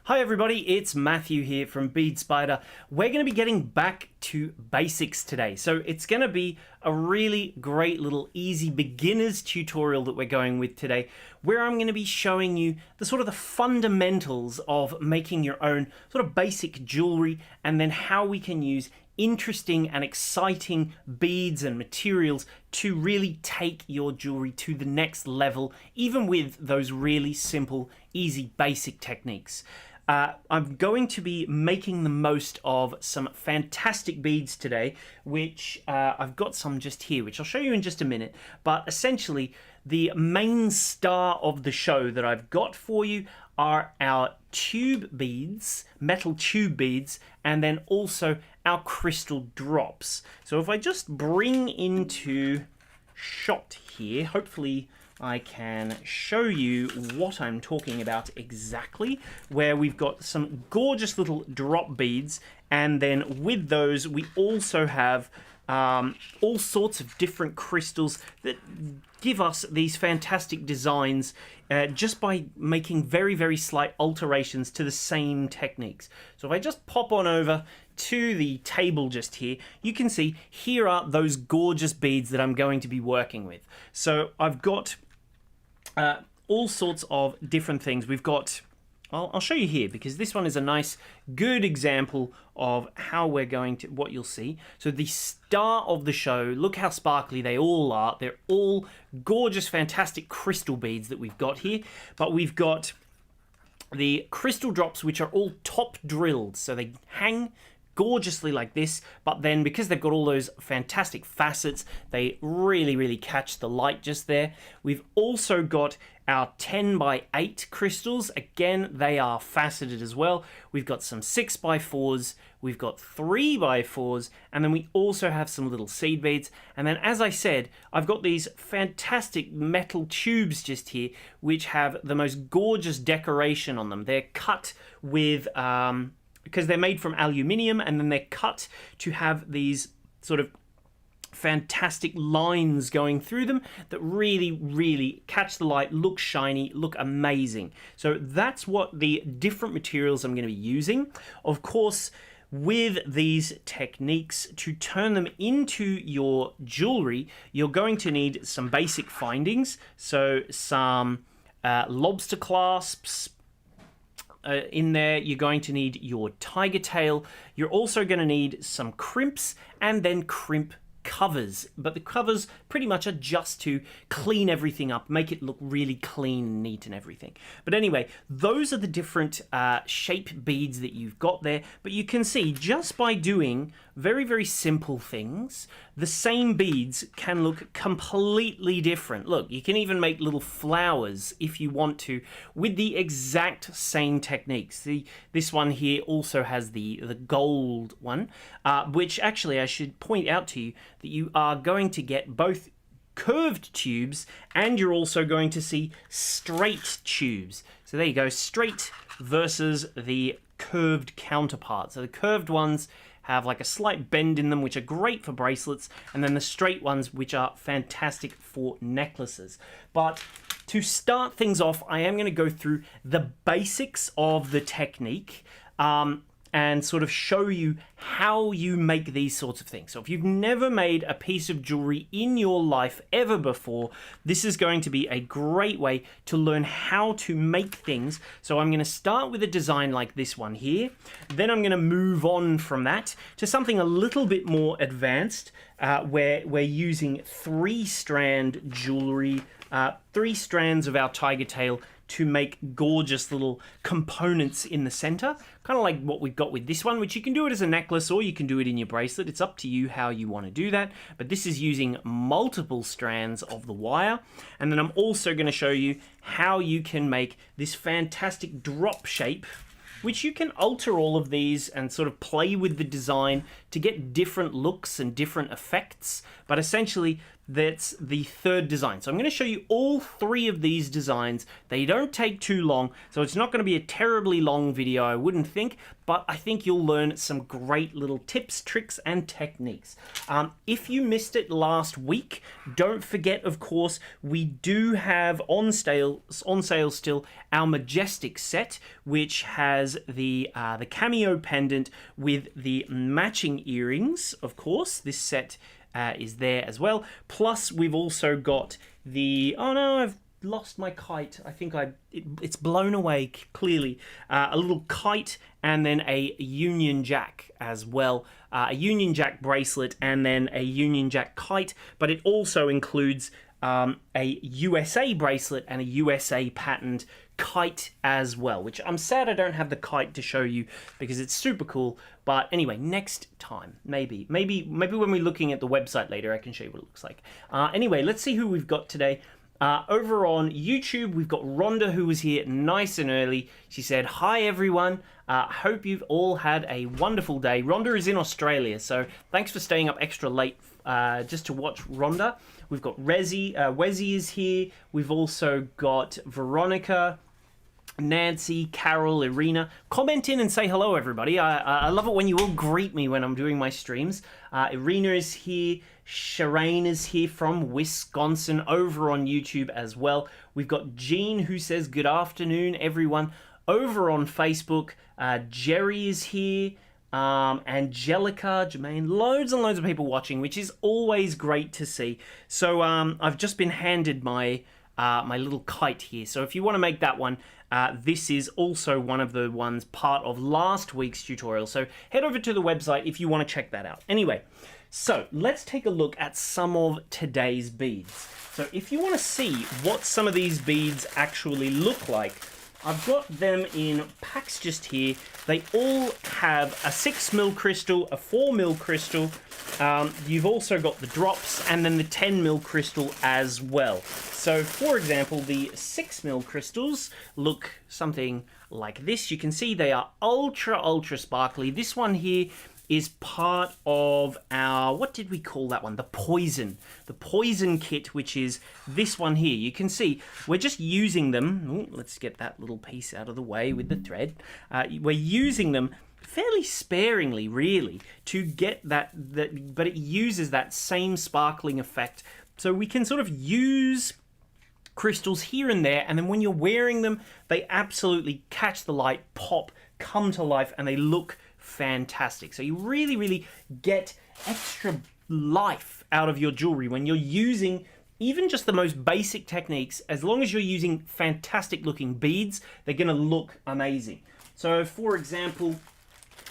Hi everybody, it's Matthew here from Bead Spider. We're going to be getting back to basics today. So it's going to be a really great little easy beginner's tutorial that we're going with today, where I'm going to be showing you the fundamentals of making your own sort of basic jewelry, and then how we can use interesting and exciting beads and materials to really take your jewelry to the next level, even with those really simple, easy, basic techniques. I'm going to be making the most of some fantastic beads today, which I've got some just here, which I'll show you in just a minute. But essentially, the main star of the show that I've got for you are our tube beads, metal tube beads, and then also our crystal drops. So if I just bring into shot here, hopefully I can show you what I'm talking about exactly, where we've got some gorgeous little drop beads, and then with those we also have all sorts of different crystals that give us these fantastic designs just by making very, very slight alterations to the same techniques. So if I just pop on over to the table just here, you can see here are those gorgeous beads that I'm going to be working with. So I've got all sorts of different things. We've got, I'll show you here, because this one is a nice, good example of how we're going to, what you'll see. So the star of the show, look how sparkly they all are. They're all gorgeous, fantastic crystal beads that we've got here. But we've got the crystal drops, which are all top drilled. So they hang gorgeously like this, but then because they've got all those fantastic facets, they really catch the light just there. We've also got our 10x8 crystals. Again, they are faceted as well. We've got some 6x4s, we've got 3x4s, and then we also have some little seed beads. And then, as I said, I've got these fantastic metal tubes just here, which have the most gorgeous decoration on them. They're cut with because they're made from aluminium, and then they're cut to have these sort of fantastic lines going through them that really catch the light, look shiny, look amazing. So that's what the different materials I'm going to be using. Of course, with these techniques, to turn them into your jewelry, you're going to need some basic findings. So some lobster clasps. In there, you're going to need your tiger tail. You're also going to need some crimps, and then crimp covers. But the covers pretty much are just to clean everything up, make it look really clean and neat and everything. But anyway, those are the different shape beads that you've got there. But you can see, just by doing very simple things, the same beads can look completely different. Look, you can even make little flowers if you want to with the exact same techniques. This one here also has the gold one, which actually I should point out to you that you are going to get both curved tubes, and you're also going to see straight tubes. So there you go, straight versus the curved counterpart. So the curved ones have like a slight bend in them, which are great for bracelets, and then the straight ones, which are fantastic for necklaces. But to start things off, I am going to go through the basics of the technique, and sort of show you how you make these sorts of things. So if you've never made a piece of jewelry in your life ever before, this is going to be a great way to learn how to make things. So I'm going to start with a design like this one here. Then I'm going to move on from that to something a little bit more advanced, where we're using 3-strand jewelry, 3 strands of our tiger tail, to make gorgeous little components in the center, kind of like what we've got with this one, which you can do it as a necklace or you can do it in your bracelet. It's up to you how you want to do that, but this is using multiple strands of the wire. And then I'm also going to show you how you can make this fantastic drop shape, which you can alter all of these and sort of play with the design to get different looks and different effects. But essentially, that's the third design. So I'm going to show you all three of these designs. They don't take too long, so it's not going to be a terribly long video, I wouldn't think, but I think you'll learn some great little tips, tricks, and techniques. If you missed it last week, don't forget, of course, we do have on sale still our Majestic set, which has the cameo pendant with the matching earrings, of course. This set is there as well. Plus, we've also got the... Oh no, I've lost my kite. I think it's blown away, clearly. A little kite and then a Union Jack as well. A Union Jack bracelet and then a Union Jack kite. But it also includes a USA bracelet and a USA patterned kite as well, which I'm sad I don't have the kite to show you because it's super cool. But anyway, next time, maybe when we're looking at the website later, I can show you what it looks like. Anyway, let's see who we've got today. Over on YouTube, we've got Rhonda, who was here nice and early. She said, "Hi everyone, hope you've all had a wonderful day." Rhonda is in Australia, so thanks for staying up extra late just to watch Rhonda. We've got Wezzy is here. We've also got Veronica, Nancy, Carol, Irina. Comment in and say hello, everybody. I love it when you all greet me when I'm doing my streams. Irina is here. Shireen is here from Wisconsin over on YouTube as well. We've got Jean, who says good afternoon, everyone. Over on Facebook, Jerry is here. Angelica, Jermaine, loads and loads of people watching, which is always great to see. So I've just been handed my little kite here. So if you want to make that one, this is also one of the ones part of last week's tutorial. So head over to the website if you want to check that out. Anyway, so let's take a look at some of today's beads. So if you want to see what some of these beads actually look like, I've got them in packs just here. They all have a 6mm crystal, a 4mm crystal. You've also got the drops and then the 10mm crystal as well. So, for example, the 6mm crystals look something like this. You can see they are ultra sparkly. This one here is part of our, what did we call that one? The poison kit, which is this one here. You can see we're just using them. Ooh, let's get that little piece out of the way with the thread. We're using them fairly sparingly, really, to get that, but it uses that same sparkling effect. So we can sort of use crystals here and there, and then when you're wearing them, they absolutely catch the light, pop, come to life, and they look fantastic. So you really get extra life out of your jewelry when you're using even just the most basic techniques. As long as you're using fantastic looking beads, they're going to look amazing. So for example,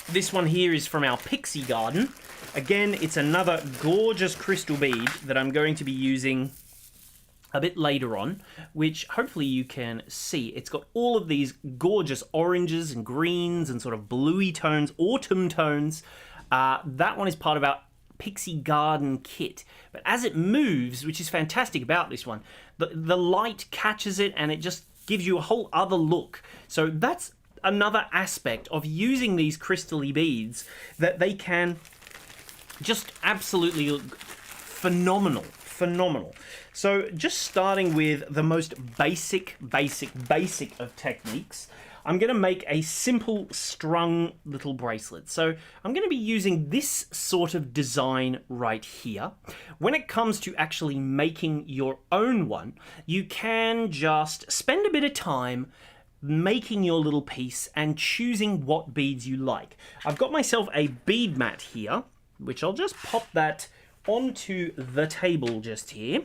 this one here is from our Pixie Garden. Again, it's another gorgeous crystal bead that I'm going to be using a bit later on, which hopefully you can see. It's got all of these gorgeous oranges and greens and sort of bluey tones, autumn tones. That one is part of our Pixie Garden kit. But as it moves, which is fantastic about this one, the light catches it and it just gives you a whole other look. So that's another aspect of using these crystally beads, that they can just absolutely look phenomenal. So just starting with the most basic of techniques, I'm going to make a simple strung little bracelet. So I'm going to be using this sort of design right here. When it comes to actually making your own one, you can just spend a bit of time making your little piece and choosing what beads you like. I've got myself a bead mat here, which I'll just pop that onto the table just here.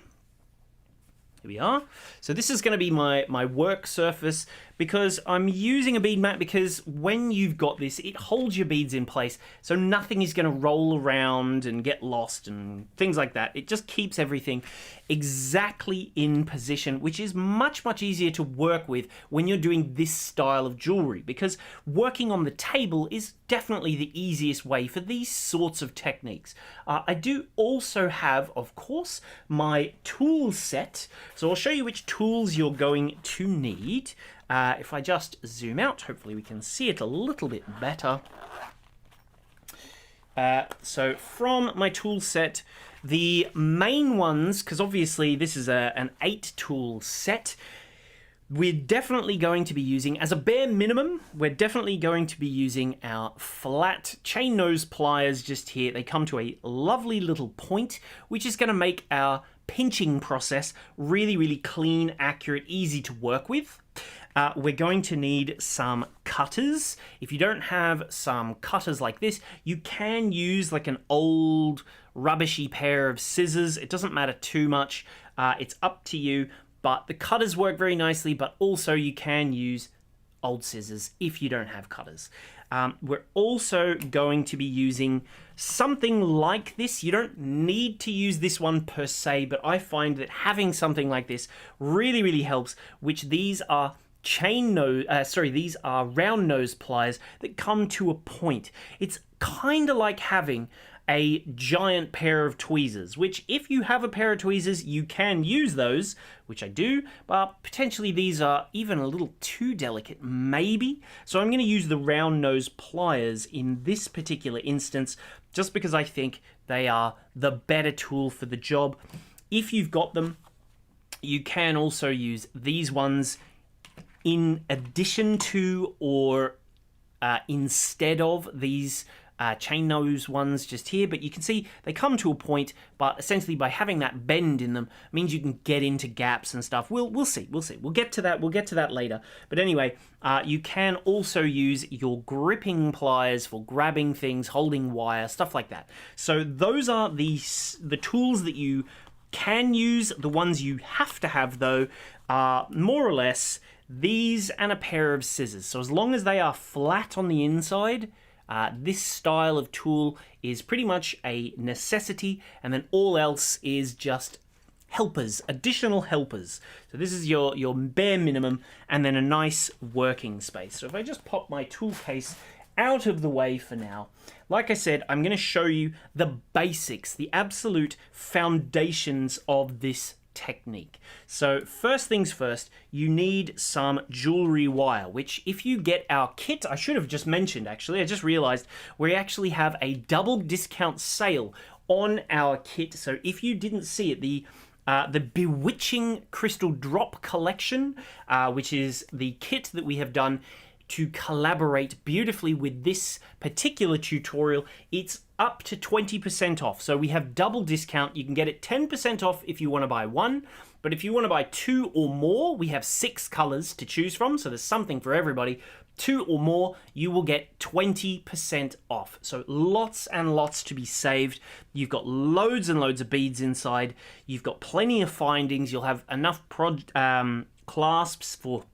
Here we are. So this is going to be my work surface, because I'm using a bead mat because when you've got this, it holds your beads in place, so nothing is going to roll around and get lost and things like that. It just keeps everything exactly in position, which is much easier to work with when you're doing this style of jewelry, because working on the table is definitely the easiest way for these sorts of techniques. I do also have, of course, my tool set, so I'll show you which tools you're going to need. If I just zoom out, hopefully we can see it a little bit better. So from my tool set, the main ones, because obviously this is an 8 tool set, we're definitely going to be using, as a bare minimum, we're definitely going to be using our flat chain nose pliers just here. They come to a lovely little point, which is going to make our pinching process really, really clean, accurate, easy to work with. We're going to need some cutters. If you don't have some cutters like this, you can use like an old rubbishy pair of scissors. It doesn't matter too much. It's up to you. But the cutters work very nicely, but also you can use old scissors if you don't have cutters. We're also going to be using something like this. You don't need to use this one per se, but I find that having something like this really, really helps, which these are these are round nose pliers that come to a point. It's kind of like having a giant pair of tweezers, which if you have a pair of tweezers, you can use those, which I do, but potentially these are even a little too delicate, maybe. So I'm going to use the round nose pliers in this particular instance, just because I think they are the better tool for the job. If you've got them, you can also use these ones in addition to or instead of these chain nose ones just here, but you can see they come to a point, but essentially by having that bend in them means you can get into gaps and stuff. We'll see. We'll get to that later. But anyway, you can also use your gripping pliers for grabbing things, holding wire, stuff like that. So those are the tools that you can use. The ones you have to have, though, are more or less these and a pair of scissors. So as long as they are flat on the inside, this style of tool is pretty much a necessity, and then all else is just helpers, additional helpers. So this is your bare minimum, and then a nice working space. So if I just pop my tool case out of the way for now, like I said, I'm going to show you the basics, the absolute foundations of this technique. So first things first, you need some jewellery wire, which if you get our kit, I should have just mentioned actually, I just realized we actually have a double discount sale on our kit. So if you didn't see it, the Bewitching Crystal Drop Collection, which is the kit that we have done to collaborate beautifully with this particular tutorial, it's up to 20% off. So we have double discount. You can get it 10% off if you want to buy one, but if you want to buy 2 or more, we have 6 colors to choose from, so there's something for everybody. 2 or more, you will get 20% off. So lots and lots to be saved. You've got loads and loads of beads inside. You've got plenty of findings. You'll have enough clasps for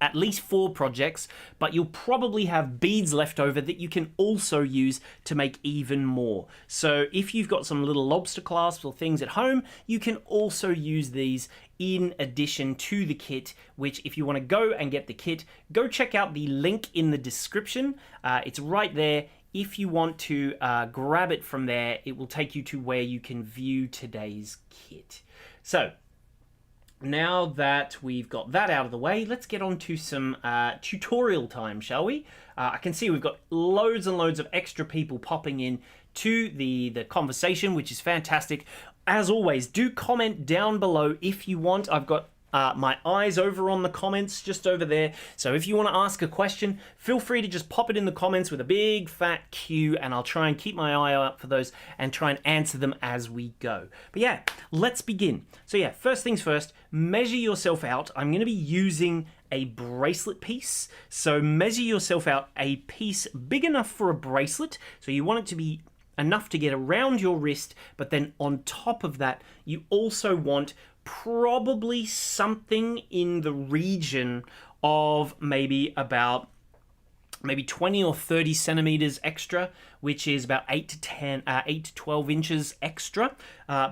at least 4 projects, but you'll probably have beads left over that you can also use to make even more. So if you've got some little lobster clasps or things at home, you can also use these in addition to the kit, which if you want to go and get the kit, go check out the link in the description. It's right there. If you want to grab it from there, it will take you to where you can view today's kit. So now that we've got that out of the way, let's get on to some tutorial time, shall we? I can see we've got loads and loads of extra people popping in to the conversation, which is fantastic. As always, do comment down below if you want. I've got my eyes over on the comments just over there. So if you want to ask a question, feel free to just pop it in the comments with a big fat Q, and I'll try and keep my eye out for those and try and answer them as we go. But yeah, let's begin. So yeah, first things first, measure yourself out. I'm going to be using a bracelet piece. So measure yourself out a piece big enough for a bracelet. So you want it to be enough to get around your wrist, but then on top of that, you also want probably something in the region of maybe 20 or 30 centimeters extra, which is about 8 to 12 inches extra,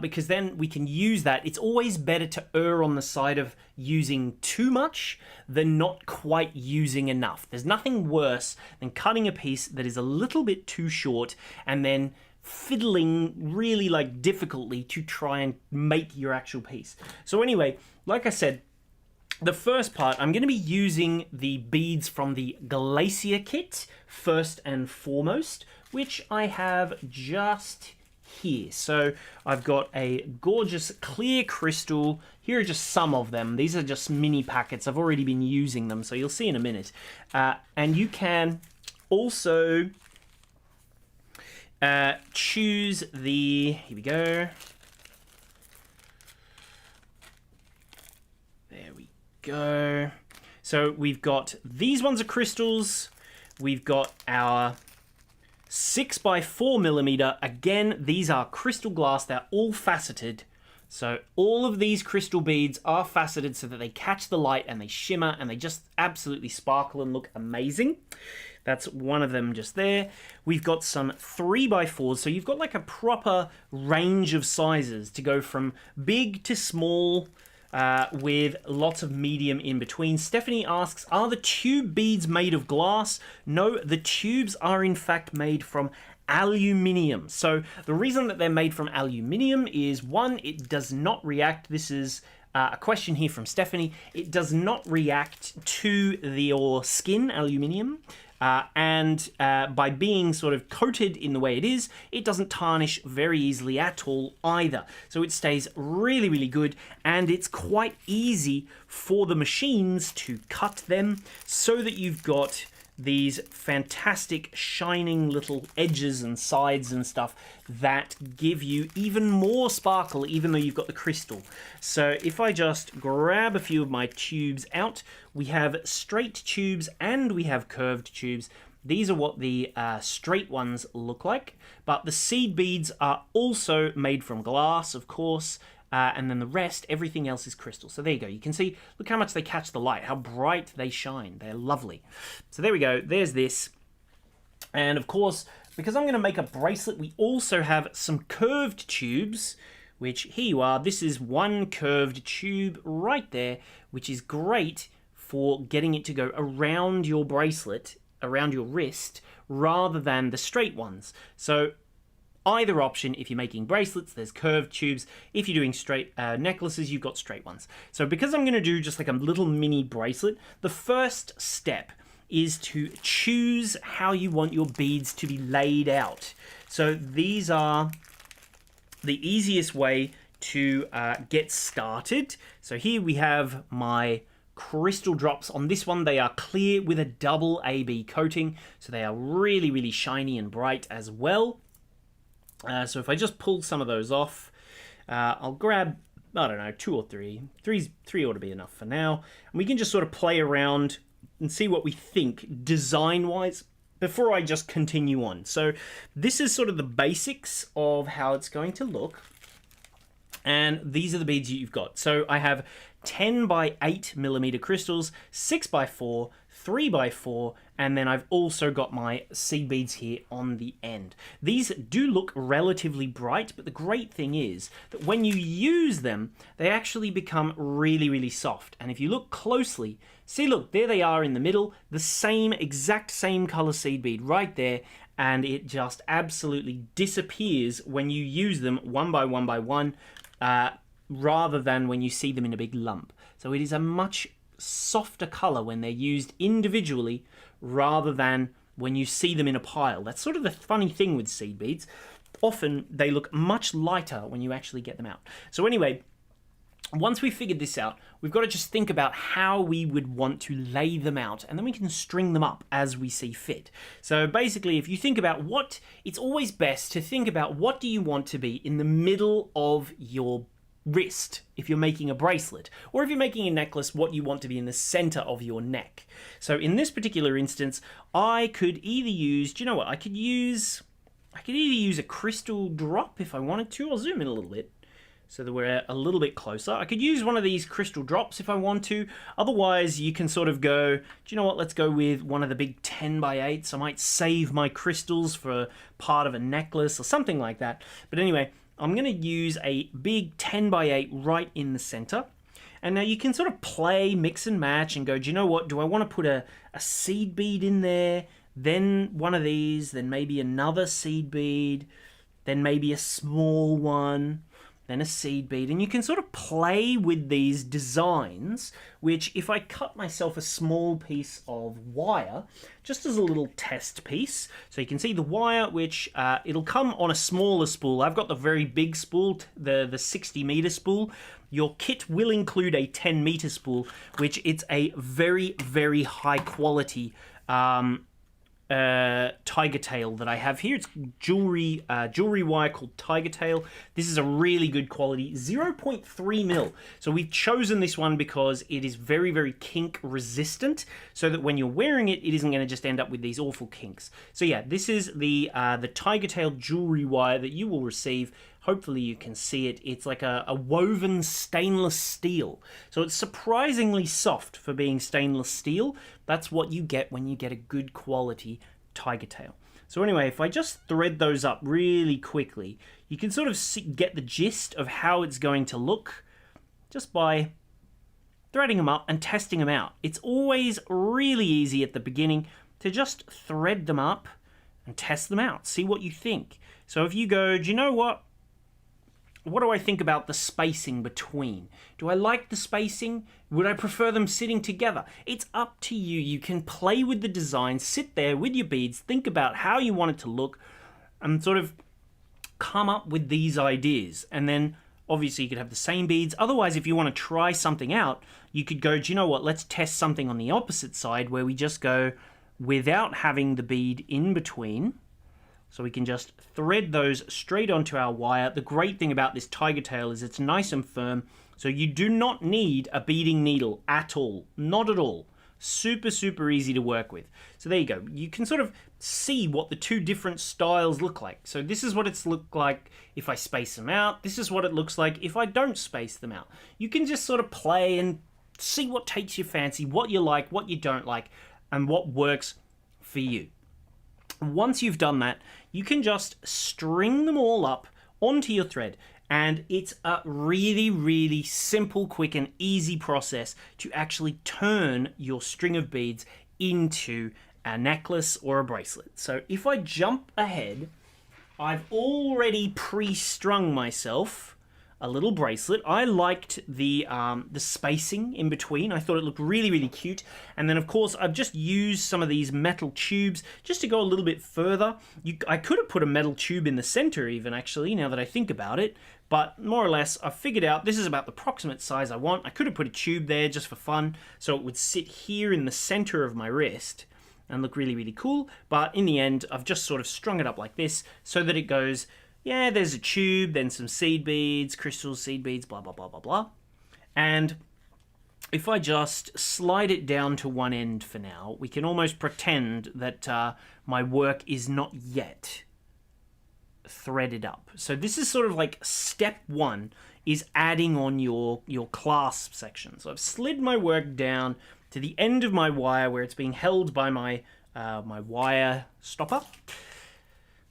because then we can use that. It's always better to err on the side of using too much than not quite using enough. There's nothing worse than cutting a piece that is a little bit too short and then fiddling really difficultly to try and make your actual piece. So anyway, like I said, the first part, I'm going to be using the beads from the Glacier kit first and foremost, which I have just here. So I've got a gorgeous clear crystal. Here are just some of them. These are just mini packets. I've already been using them, so you'll see in a minute. And you can also choose the, here we go. There we go. So we've got, these ones are crystals. We've got our 6x4mm. Again, these are crystal glass. They're all faceted. So all of these crystal beads are faceted so that they catch the light and they shimmer and they just absolutely sparkle and look amazing. That's one of them just there. We've got some 3x4s. So you've got like a proper range of sizes to go from big to small, with lots of medium in between. Stephanie asks, are the tube beads made of glass? No, the tubes are in fact made from aluminium. So the reason that they're made from aluminium is, one, it does not react. This is a question here from Stephanie. It does not react to your skin, aluminium. And by being sort of coated in the way it is, it doesn't tarnish very easily at all either. So it stays really, really good, and it's quite easy for the machines to cut them so that you've got these fantastic shining little edges and sides and stuff that give you even more sparkle even though you've got the crystal. So if I just grab a few of my tubes out, we have straight tubes and we have curved tubes. These are what the straight ones look like, but the seed beads are also made from glass, of course. And then the rest, everything else is crystal. So there you go. You can see, look how much they catch the light, how bright they shine. They're lovely. So there we go. There's this. And of course, because I'm going to make a bracelet, we also have some curved tubes, which here you are. This is one curved tube right there, which is great for getting it to go around your bracelet, around your wrist, rather than the straight ones. So either option, if you're making bracelets, there's curved tubes. If you're doing straight necklaces, you've got straight ones. So because I'm going to do just like a little mini bracelet, the first step is to choose how you want your beads to be laid out. So these are the easiest way to get started. So here we have my crystal drops. On this one, they are clear with a double AB coating. So they are really, really shiny and bright as well. So if I just pull some of those off, I'll grab, I don't know, 2 or 3. Three ought to be enough for now. And we can just sort of play around and see what we think design-wise before I just continue on. So this is sort of the basics of how it's going to look. And these are the beads you've got. So I have 10x8mm crystals, 6x4, 3x4, and then I've also got my seed beads here on the end. These do look relatively bright, but the great thing is that when you use them, they actually become really, really soft. And if you look closely, see, look, there they are in the middle, the same, exact same color seed bead right there, and it just absolutely disappears when you use them one by one, rather than when you see them in a big lump. So it is a much softer color when they're used individually rather than when you see them in a pile. That's sort of the funny thing with seed beads. Often they look much lighter when you actually get them out. So anyway, once we've figured this out, we've got to just think about how we would want to lay them out, and then we can string them up as we see fit. So basically, if you think about what, it's always best to think about what do you want to be in the middle of your wrist if you're making a bracelet, or if you're making a necklace, what you want to be in the center of your neck. So in this particular instance, I could either use, do you know what, I could either use a crystal drop if I wanted to. I'll zoom in a little bit so that we're a little bit closer. I could use one of these crystal drops if I want to. Otherwise, you can sort of go, do you know what, let's go with one of the big 10x8s. I might save my crystals for part of a necklace or something like that. But anyway, I'm going to use a big 10x8 right in the center. And now you can sort of play, mix and match and go, do you know what, do I want to put a seed bead in there, then one of these, then maybe another seed bead, then maybe a small one, then a seed bead, and you can sort of play with these designs, which if I cut myself a small piece of wire, just as a little test piece, so you can see the wire, which it'll come on a smaller spool. I've got the very big spool, the 60-meter spool. Your kit will include a 10-meter spool, which it's a very, very high quality tiger tail that I have here. It's jewelry wire called tiger tail. This is a really good quality, 0.3 mil. So we've chosen this one because it is very, very kink resistant, so that when you're wearing it, it isn't going to just end up with these awful kinks. So yeah, this is the tiger tail jewelry wire that you will receive. Hopefully you can see it. It's like a woven stainless steel. So it's surprisingly soft for being stainless steel. That's what you get when you get a good quality tiger tail. So anyway, if I just thread those up really quickly, you can sort of get the gist of how it's going to look just by threading them up and testing them out. It's always really easy at the beginning to just thread them up and test them out. See what you think. So if you go, do you know what? What do I think about the spacing between? Do I like the spacing? Would I prefer them sitting together? It's up to you. You can play with the design, sit there with your beads, think about how you want it to look, and sort of come up with these ideas. And then obviously you could have the same beads. Otherwise, if you want to try something out, you could go, do you know what? Let's test something on the opposite side where we just go without having the bead in between. So we can just thread those straight onto our wire. The great thing about this tiger tail is it's nice and firm, so you do not need a beading needle at all. Not at all. Super, super easy to work with. So there you go. You can sort of see what the two different styles look like. So this is what it's looked like if I space them out. This is what it looks like if I don't space them out. You can just sort of play and see what takes your fancy, what you like, what you don't like, and what works for you. Once you've done that, you can just string them all up onto your thread, and it's a really, really simple, quick, and easy process to actually turn your string of beads into a necklace or a bracelet. So if I jump ahead, I've already pre-strung myself a little bracelet. I liked the spacing in between. I thought it looked really, really cute. And then, of course, I've just used some of these metal tubes just to go a little bit further. I could have put a metal tube in the center even, actually, now that I think about it. But more or less, I've figured out this is about the approximate size I want. I could have put a tube there just for fun, so it would sit here in the center of my wrist and look really, really cool. But in the end, I've just sort of strung it up like this so that it goes, yeah, there's a tube, then some seed beads, crystals, seed beads, blah, blah, blah, blah, blah. And if I just slide it down to one end for now, we can almost pretend that my work is not yet threaded up. So this is sort of like step one, is adding on your clasp section. So I've slid my work down to the end of my wire where it's being held by my wire stopper.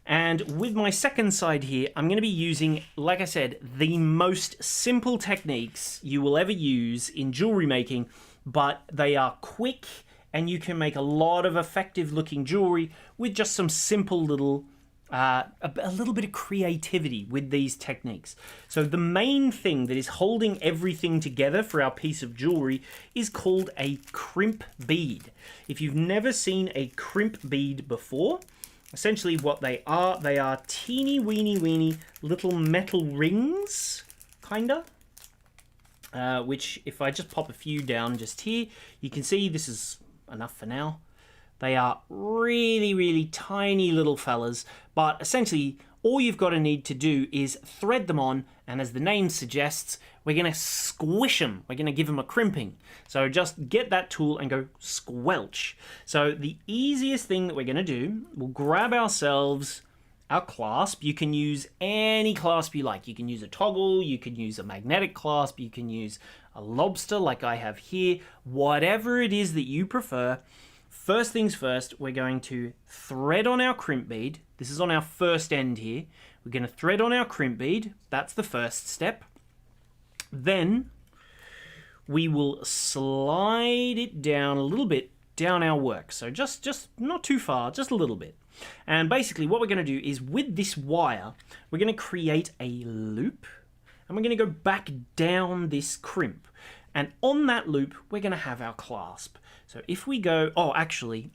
And with my second side here, I'm going to be using, like I said, the most simple techniques you will ever use in jewelry making, but they are quick and you can make a lot of effective looking jewelry with just some simple little, a little bit of creativity with these techniques. So the main thing that is holding everything together for our piece of jewelry is called a crimp bead. If you've never seen a crimp bead before, essentially what they are teeny weeny little metal rings, kinda. Which if I just pop a few down just here, you can see this is enough for now. They are really, really tiny little fellas, but essentially all you've got to need to do is thread them on, and as the name suggests, we're going to squish them. We're going to give them a crimping. So just get that tool and go squelch. So the easiest thing that we're going to do, we'll grab ourselves our clasp. You can use any clasp you like. You can use a toggle, you can use a magnetic clasp, you can use a lobster like I have here, whatever it is that you prefer. First things first, we're going to thread on our crimp bead. This is on our first end here. We're going to thread on our crimp bead. That's the first step. Then we will slide it down a little bit down our work. So just not too far, just a little bit. And basically what we're going to do is with this wire, we're going to create a loop. and we're going to go back down this crimp. And on that loop, we're going to have our clasp. So if we go, oh, actually,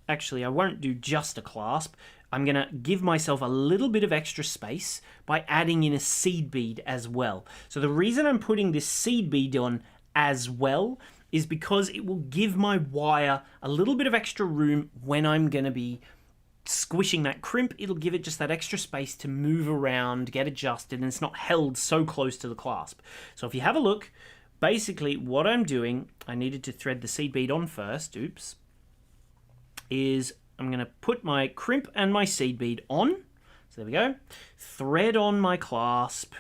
I won't do just a clasp. I'm going to give myself a little bit of extra space by adding in a seed bead as well. So the reason I'm putting this seed bead on as well is because it will give my wire a little bit of extra room when I'm going to be squishing that crimp. It'll give it just that extra space to move around, get adjusted, and it's not held so close to the clasp. So if you have a look, basically what I'm doing, I needed to thread the seed bead on first, oops, is I'm going to put my crimp and my seed bead on. So there we go. Thread on my clasp.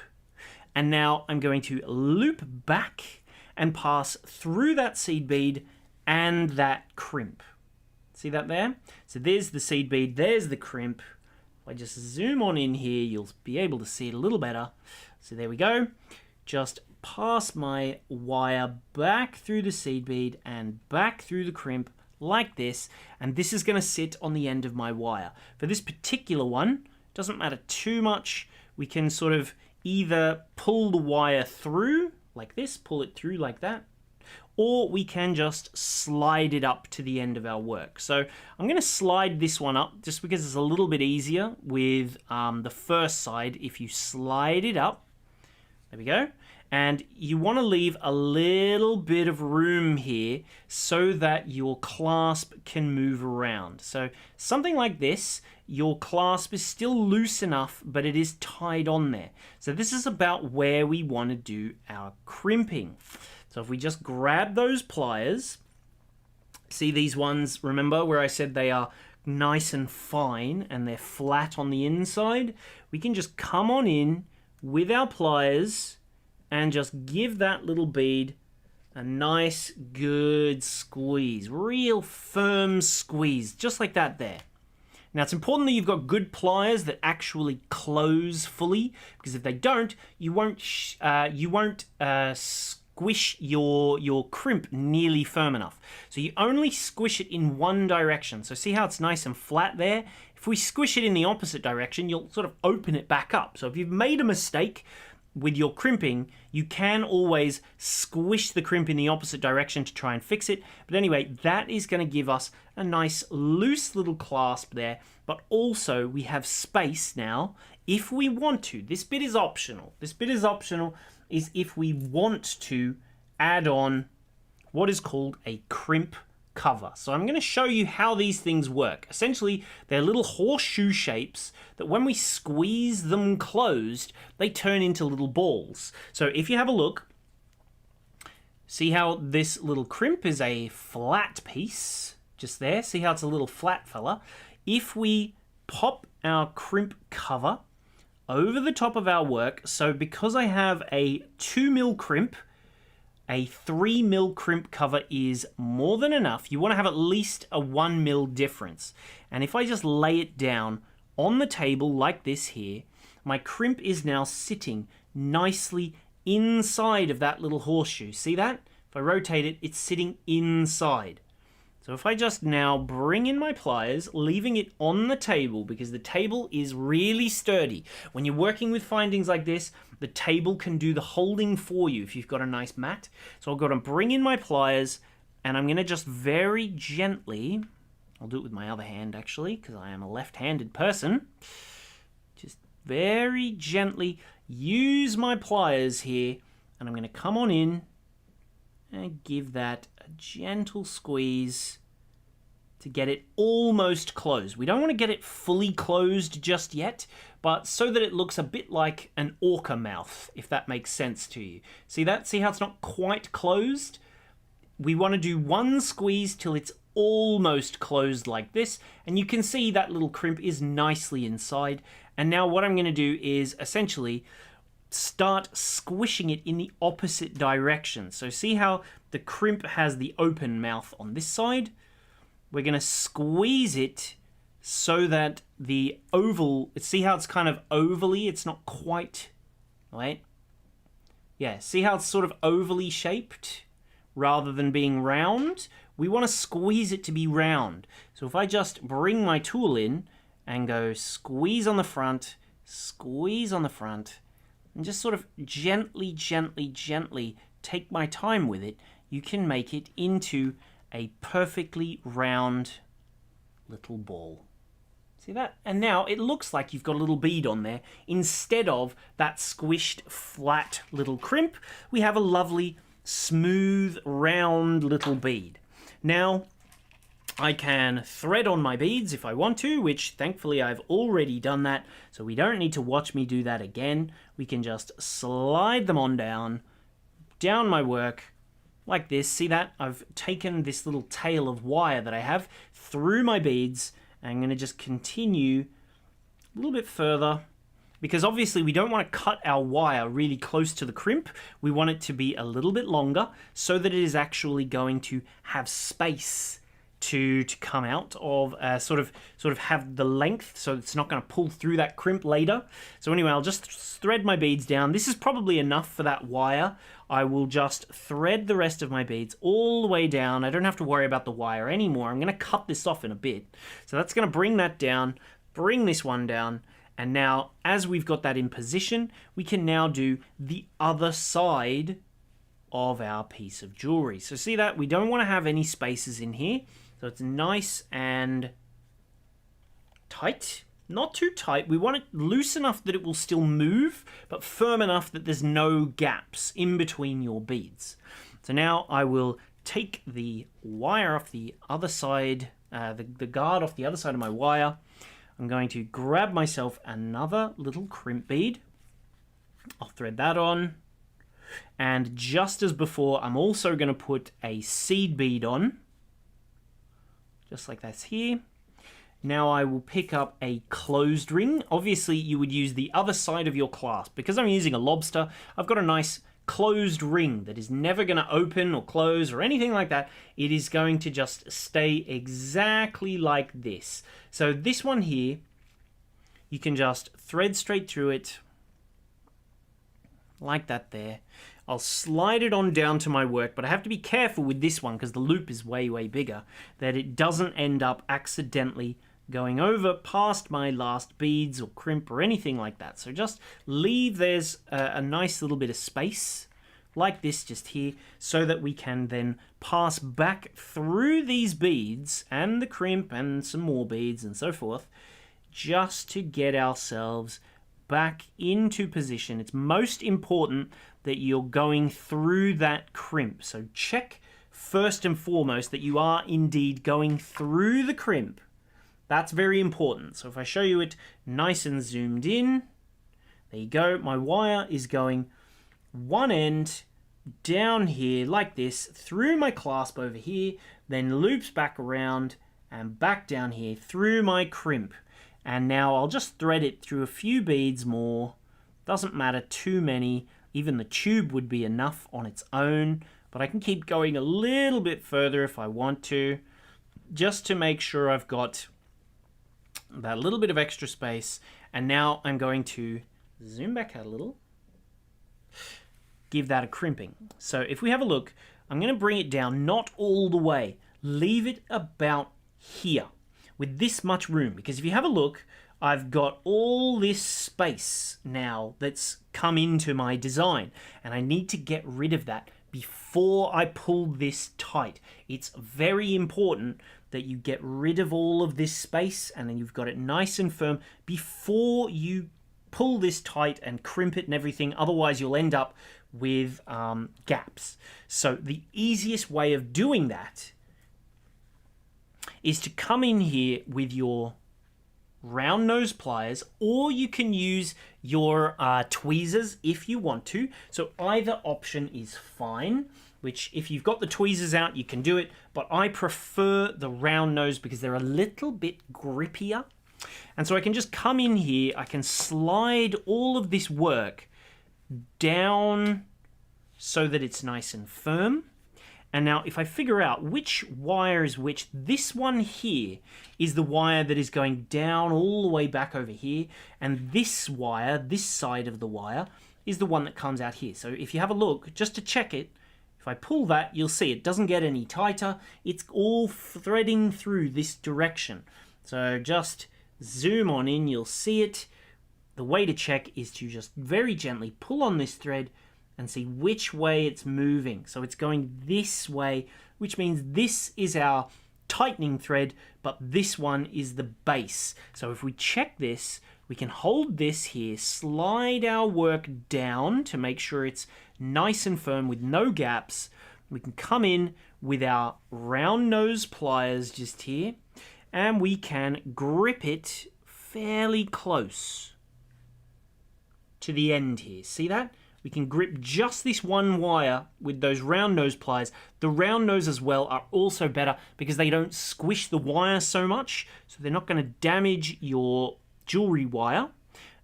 And now I'm going to loop back and pass through that seed bead and that crimp. See that there? So there's the seed bead, there's the crimp. If I just zoom on in here, you'll be able to see it a little better. So there we go. Just pass my wire back through the seed bead and back through the crimp like this, and this is going to sit on the end of my wire. For this particular one, doesn't matter too much. We can sort of either pull the wire through like this, pull it through like that, or we can just slide it up to the end of our work. So I'm going to slide this one up just because it's a little bit easier with the first side. If you slide it up, there we go. And you want to leave a little bit of room here so that your clasp can move around. So something like this, your clasp is still loose enough, but it is tied on there. So this is about where we want to do our crimping. So if we just grab those pliers, see these ones, remember where I said they are nice and fine and they're flat on the inside? We can just come on in with our pliers and just give that little bead a nice, good squeeze. Real firm squeeze, just like that there. Now, it's important that you've got good pliers that actually close fully, because if they don't, you won't squish your crimp nearly firm enough. So you only squish it in one direction. So see how it's nice and flat there? If we squish it in the opposite direction, you'll sort of open it back up. So if you've made a mistake with your crimping, you can always squish the crimp in the opposite direction to try and fix it. But anyway, that is going to give us a nice loose little clasp there, but also we have space now if we want to. This bit is optional. This bit is optional is if we want to add on what is called a crimp cover. So I'm going to show you how these things work. Essentially, they're little horseshoe shapes that when we squeeze them closed, they turn into little balls. So if you have a look, see how this little crimp is a flat piece, just there. See how it's a little flat fella. If we pop our crimp cover over the top of our work, so because I have a 2mm crimp, a 3mm crimp cover is more than enough. You want to have at least a 1mm difference. And if I just lay it down on the table like this here, my crimp is now sitting nicely inside of that little horseshoe. See that? If I rotate it, it's sitting inside. So if I just now bring in my pliers, leaving it on the table, because the table is really sturdy. When you're working with findings like this, the table can do the holding for you if you've got a nice mat. So I've got to bring in my pliers, and I'm going to just very gently, I'll do it with my other hand actually, because I am a left-handed person. Just very gently use my pliers here, and I'm going to come on in and give that a gentle squeeze to get it almost closed. We don't want to get it fully closed just yet, but so that it looks a bit like an orca mouth, if that makes sense to you. See that? See how it's not quite closed? We want to do one squeeze till it's almost closed like this, and you can see that little crimp is nicely inside. And now what I'm going to do is essentially start squishing it in the opposite direction. So see how the crimp has the open mouth on this side? We're going to squeeze it so that the oval, see how it's kind of ovally? It's not quite, right? Yeah, see how it's sort of ovally shaped rather than being round? We want to squeeze it to be round. So if I just bring my tool in and go squeeze on the front, and just sort of gently, gently, gently take my time with it, you can make it into a perfectly round little ball. See that? And now it looks like you've got a little bead on there. Instead of that squished, flat little crimp, we have a lovely, smooth, round little bead. Now, I can thread on my beads if I want to, which thankfully I've already done that, so we don't need to watch me do that again. We can just slide them on down my work, like this. See that? I've taken this little tail of wire that I have through my beads, and I'm going to just continue a little bit further, because obviously we don't want to cut our wire really close to the crimp. We want it to be a little bit longer so that it is actually going to have space to come out of, sort of have the length, so it's not going to pull through that crimp later. So anyway, I'll just thread my beads down. This is probably enough for that wire. I will just thread the rest of my beads all the way down. I don't have to worry about the wire anymore. I'm going to cut this off in a bit. So that's going to bring that down, bring this one down, and now as we've got that in position, we can now do the other side of our piece of jewelry. So see that? We don't want to have any spaces in here. So it's nice and tight. Not too tight. We want it loose enough that it will still move, but firm enough that there's no gaps in between your beads. So now I will take the wire off the other side, the guard off the other side of my wire. I'm going to grab myself another little crimp bead. I'll thread that on. And just as before, I'm also going to put a seed bead on. Just like that's here. Now I will pick up a closed ring. Obviously you would use the other side of your clasp. Because I'm using a lobster, I've got a nice closed ring that is never going to open or close or anything like that. It is going to just stay exactly like this. So this one here, you can just thread straight through it like that there. I'll slide it on down to my work, but I have to be careful with this one because the loop is way, way bigger, that it doesn't end up accidentally going over past my last beads or crimp or anything like that. So just leave there's a nice little bit of space like this just here so that we can then pass back through these beads and the crimp and some more beads and so forth just to get ourselves back into position. It's most important that you're going through that crimp. So check first and foremost that you are indeed going through the crimp. That's very important. So if I show you it nice and zoomed in, there you go. My wire is going one end down here like this, through my clasp over here, then loops back around and back down here through my crimp. And now I'll just thread it through a few beads more. Doesn't matter too many. Even the tube would be enough on its own, but I can keep going a little bit further if I want to, just to make sure I've got that little bit of extra space. And now I'm going to zoom back out a little, give that a crimping. So if we have a look, I'm going to bring it down, not all the way, leave it about here with this much room, because if you have a look, I've got all this space now that's come into my design, and I need to get rid of that before I pull this tight. It's very important that you get rid of all of this space and then you've got it nice and firm before you pull this tight and crimp it and everything. Otherwise you'll end up with gaps. So the easiest way of doing that is to come in here with your round nose pliers, or you can use your tweezers if you want to. So either option is fine, which if you've got the tweezers out, you can do it, but I prefer the round nose because they're a little bit grippier. And so I can just come in here, I can slide all of this work down so that it's nice and firm. And now if I figure out which wire is which, this one here is the wire that is going down all the way back over here. And this wire, this side of the wire, is the one that comes out here. So if you have a look, just to check it, if I pull that, you'll see it doesn't get any tighter. It's all threading through this direction. So just zoom on in, you'll see it. the way to check is to just very gently pull on this thread and see which way it's moving. So it's going this way, which means this is our tightening thread, but this one is the base. So if we check this, we can hold this here, slide our work down to make sure it's nice and firm with no gaps. We can come in with our round nose pliers just here, and we can grip it fairly close to the end here. See that? We can grip just this one wire with those round nose pliers. The round nose as well are also better because they don't squish the wire so much, so they're not going to damage your jewelry wire.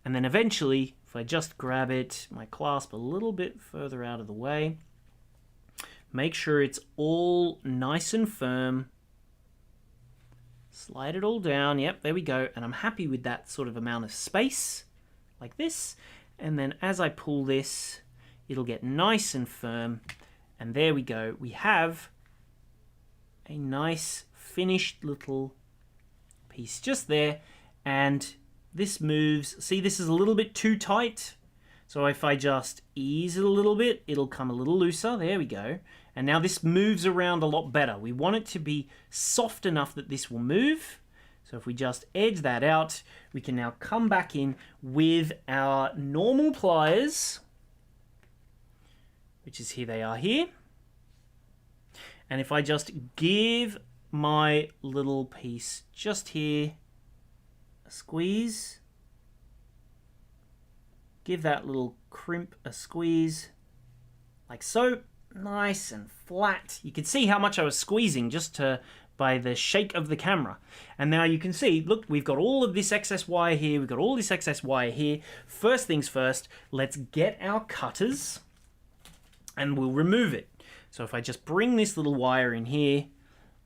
And then eventually, if I just grab it, my clasp a little bit further out of the way, make sure it's all nice and firm. Slide it all down. Yep, there we go. And I'm happy with that sort of amount of space, like this. And then as I pull this, it'll get nice and firm. And there we go. We have a nice finished little piece just there. And this moves. See, this is a little bit too tight. So if I just ease it a little bit, it'll come a little looser. There we go. And now this moves around a lot better. We want it to be soft enough that this will move. So if we just edge that out, we can now come back in with our normal pliers, which is here they are here. And if I just give my little piece just here a squeeze, give that little crimp a squeeze, like so, nice and flat. You can see how much I was squeezing just by the shake of the camera. And now you can see, look, we've got all of this excess wire here, we've got all this excess wire here. First things first, let's get our cutters and we'll remove it. So if I just bring this little wire in here,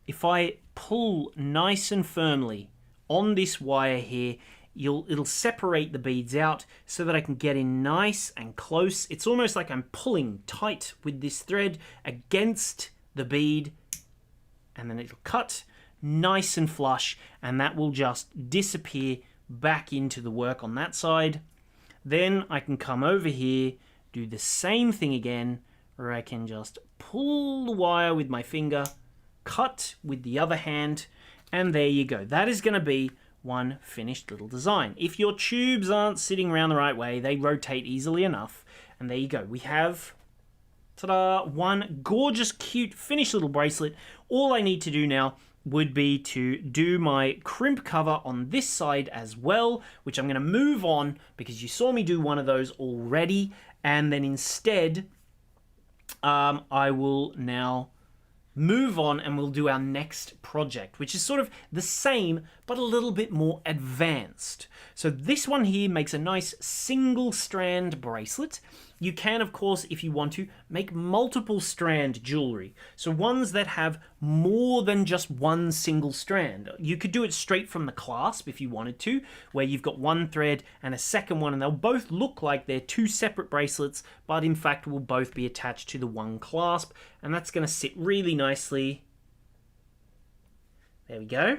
if I pull nice and firmly on this wire here, it'll separate the beads out so that I can get in nice and close. It's almost like I'm pulling tight with this thread against the bead, and then it'll cut nice and flush, and that will just disappear back into the work on that side. Then I can come over here, do the same thing again, where I can just pull the wire with my finger, cut with the other hand, and there you go. That is going to be one finished little design. If your tubes aren't sitting around the right way, they rotate easily enough, and there you go. We have, ta-da, one gorgeous, cute, finished little bracelet. All I need to do now would be to do my crimp cover on this side as well, which I'm going to move on because you saw me do one of those already, and then instead I will now move on and we'll do our next project, which is sort of the same but a little bit more advanced. So this one here makes a nice single strand bracelet. You can, of course, if you want to, make multiple strand jewelry. So ones that have more than just one single strand. You could do it straight from the clasp if you wanted to, where you've got one thread and a second one, and they'll both look like they're two separate bracelets, but in fact will both be attached to the one clasp, and that's going to sit really nicely. There we go.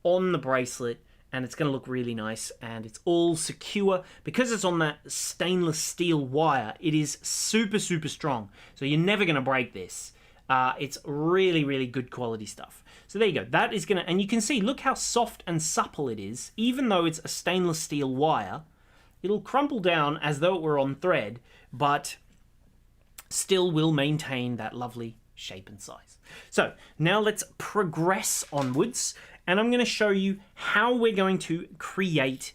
On the bracelet. And it's going to look really nice, and it's all secure. Because it's on that stainless steel wire, it is super, super strong. So you're never going to break this. It's really, really good quality stuff. So there you go. That is going to, and you can see, look how soft and supple it is. Even though it's a stainless steel wire, it'll crumple down as though it were on thread, but still will maintain that lovely shape and size. So now let's progress onwards. And I'm going to show you how we're going to create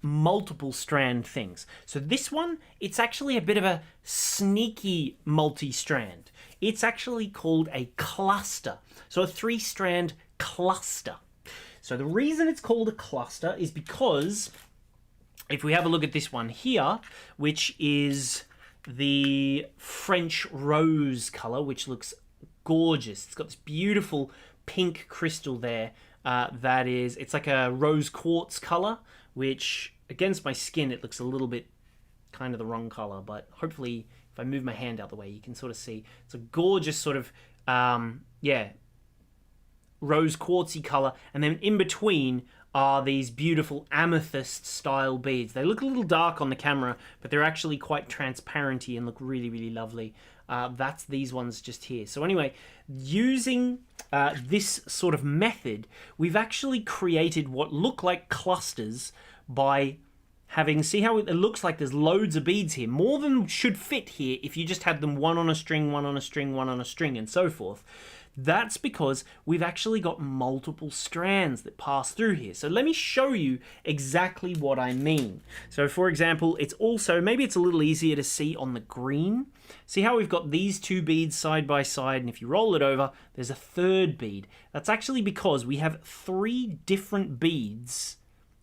multiple strand things. So this one, it's actually a bit of a sneaky multi-strand. It's actually called a cluster. So a 3-strand cluster. So the reason it's called a cluster is because if we have a look at this one here, which is the French rose color, which looks gorgeous. It's got this beautiful pink crystal there. It's like a rose quartz color, which against my skin it looks a little bit kind of the wrong color, but hopefully if I move my hand out the way you can sort of see it's a gorgeous sort of rose quartzy color, and then in between are these beautiful amethyst style beads. They look a little dark on the camera, but they're actually quite transparenty and look really, really lovely. That's these ones just here. So anyway, using this sort of method, we've actually created what look like clusters by having, see how it looks like there's loads of beads here, more than should fit here if you just had them one on a string, one on a string, one on a string, and so forth. That's because we've actually got multiple strands that pass through here. So let me show you exactly what I mean. So for example, it's also, maybe it's a little easier to see on the green. See how we've got these two beads side by side, and if you roll it over, there's a third bead. That's actually because we have 3 different beads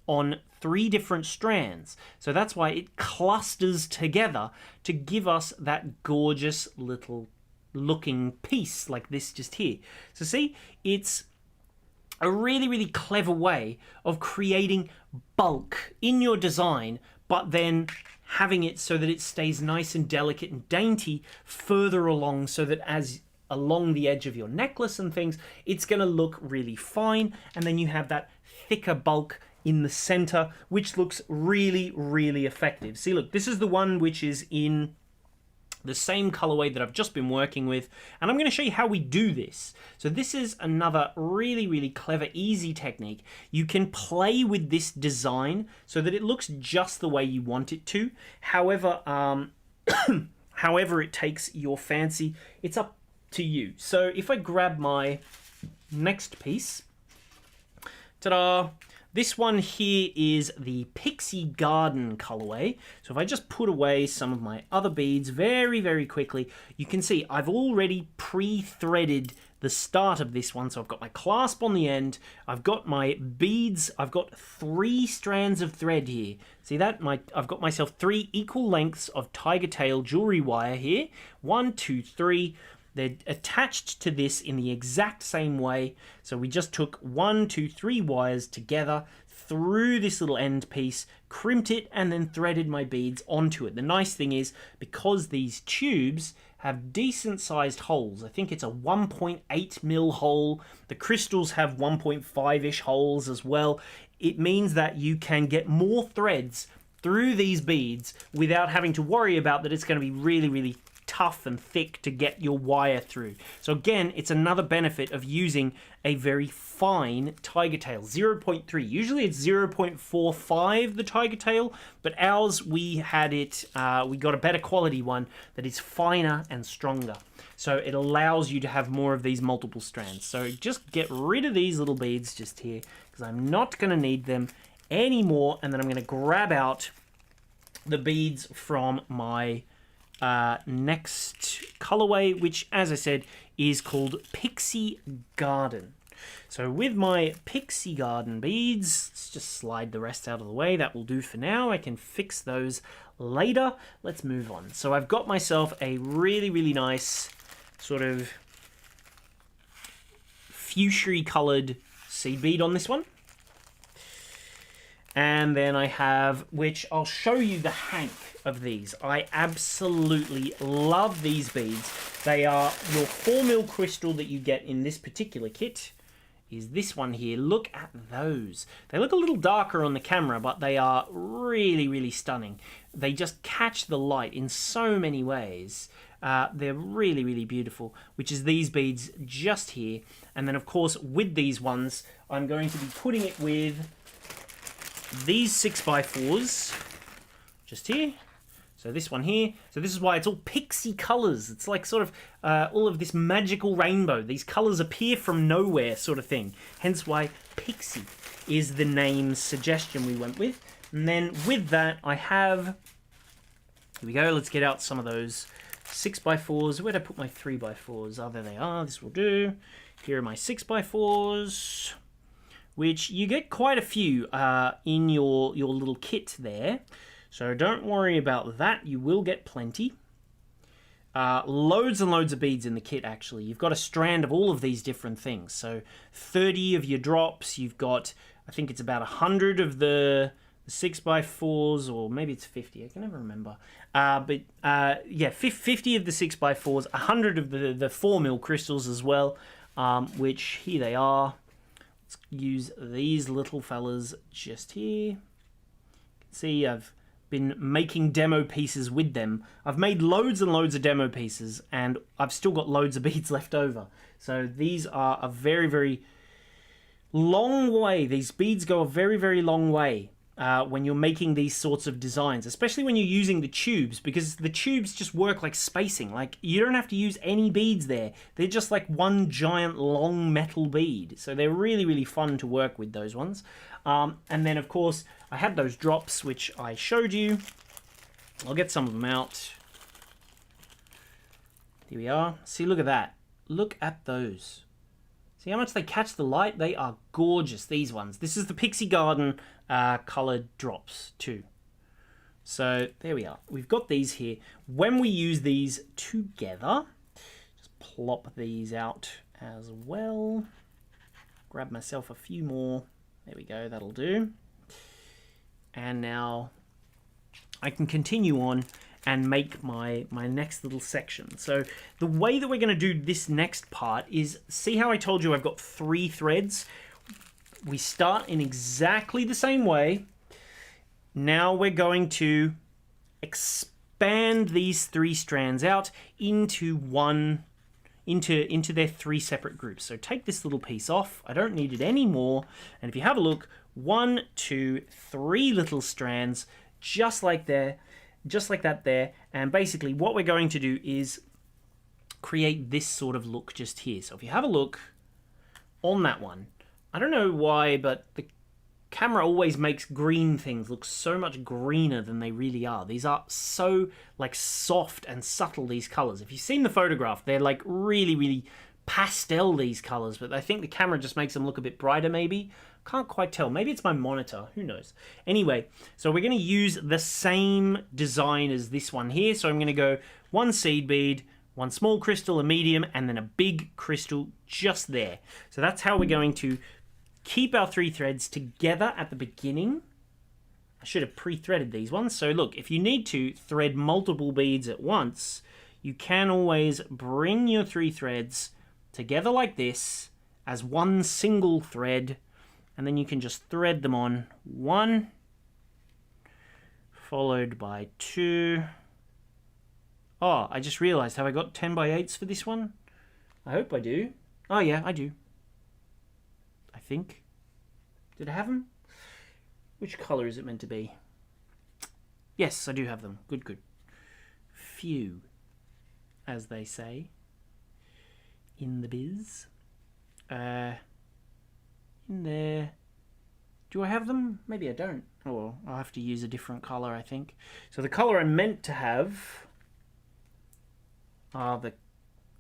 on 3 different strands. So that's why it clusters together to give us that gorgeous little looking piece like this just here. So see, it's a really, really clever way of creating bulk in your design, but then having it so that it stays nice and delicate and dainty further along, so that as along the edge of your necklace and things, it's going to look really fine, and then you have that thicker bulk in the center, which looks really, really effective. See, look, this is the one which is in the same colorway that I've just been working with, and I'm going to show you how we do this. So this is another really, really clever, easy technique. You can play with this design so that it looks just the way you want it to. However, however it takes your fancy, it's up to you. So if I grab my next piece, ta-da! This one here is the Pixie Garden colorway. So if I just put away some of my other beads very, very quickly, you can see I've already pre-threaded the start of this one. So I've got my clasp on the end, I've got my beads, I've got 3 strands of thread here. See that? I've got myself 3 equal lengths of tiger tail jewelry wire here. 1, 2, 3. They're attached to this in the exact same way. So we just took 1, 2, 3 wires together through this little end piece, crimped it, and then threaded my beads onto it. The nice thing is, because these tubes have decent sized holes, I think it's a 1.8 mil hole. The crystals have 1.5-ish holes as well. It means that you can get more threads through these beads without having to worry about that it's going to be really, really tough and thick to get your wire through. So again, it's another benefit of using a very fine tiger tail, 0.3. Usually it's 0.45, the tiger tail, but ours, we had it, we got a better quality one that is finer and stronger. So it allows you to have more of these multiple strands. So just get rid of these little beads just here, because I'm not going to need them anymore. And then I'm going to grab out the beads from my next colorway, which, as I said, is called Pixie Garden. So with my Pixie Garden beads, let's just slide the rest out of the way. That will do for now. I can fix those later. Let's move on. So I've got myself a really, really nice sort of fuchsia colored seed bead on this one. And then I have, which I'll show you the hank of these. I absolutely love these beads. They are your 4 mil crystal that you get in this particular kit. Is this one here. Look at those. They look a little darker on the camera, but they are really, really stunning. They just catch the light in so many ways. They're really, really beautiful, which is these beads just here. And then, of course, with these ones, I'm going to be putting it with these 6x4s just here. So this one here. So this is why it's all pixie colors. It's like sort of all of this magical rainbow. These colors appear from nowhere sort of thing. Hence why pixie is the name suggestion we went with. And then with that, I have, here we go. Let's get out some of those 6x4s. Where'd I put my 3x4s? Oh, there they are. This will do. Here are my 6x4s. Which you get quite a few in your little kit there. So don't worry about that. You will get plenty. Loads and loads of beads in the kit, actually. You've got a strand of all of these different things. So 30 of your drops. You've got, I think it's about 100 of the 6x4s, or maybe it's 50. I can never remember. Yeah, 50 of the 6x4s, 100 of the 4 mil crystals as well. which here they are. Let's use these little fellas just here. You can see I've been making demo pieces with them. I've made loads and loads of demo pieces, and I've still got loads of beads left over. So these are a very, very long way. These beads go a very, very long way when you're making these sorts of designs, especially when you're using the tubes, because the tubes just work like spacing. Like, you don't have to use any beads there. They're just like one giant long metal bead. So they're really, really fun to work with, those ones. And then, of course, I had those drops, which I showed you. I'll get some of them out. Here we are. See, look at that. Look at those. See how much they catch the light? They are gorgeous, these ones. This is the Pixie Garden coloured drops too. So there we are. We've got these here. When we use these together, just plop these out as well. Grab myself a few more. There we go, that'll do. And now I can continue on and make my next little section. So the way that we're going to do this next part is, see how I told you I've got 3 threads? We start in exactly the same way. Now we're going to expand these 3 strands out into into their 3 separate groups. So take this little piece off. I don't need it anymore. And if you have a look, 1, 2, 3 little strands, just like that there. And basically what we're going to do is create this sort of look just here. So if you have a look on that one, I don't know why, but the camera always makes green things look so much greener than they really are. These are so like soft and subtle, these colors. If you've seen the photograph, they're like really, really pastel, these colors, but I think the camera just makes them look a bit brighter maybe. Can't quite tell. Maybe it's my monitor. Who knows? Anyway, so we're going to use the same design as this one here. So I'm going to go 1 seed bead, 1 small crystal, a medium, and then a big crystal just there. So that's how we're going to keep our 3 threads together at the beginning. I should have pre-threaded these ones. So look, if you need to thread multiple beads at once, you can always bring your 3 threads together like this as one single thread, and then you can just thread them on 1, followed by 2. Oh, I just realized, have I got 10x8s for this one? I hope I do. Oh yeah, I do. I think. Did I have them? Which color is it meant to be? Yes, I do have them. Good, good. Phew, as they say in the biz. In there. Do I have them? Maybe I don't. Oh well, I'll have to use a different color, I think. So the color I meant to have are the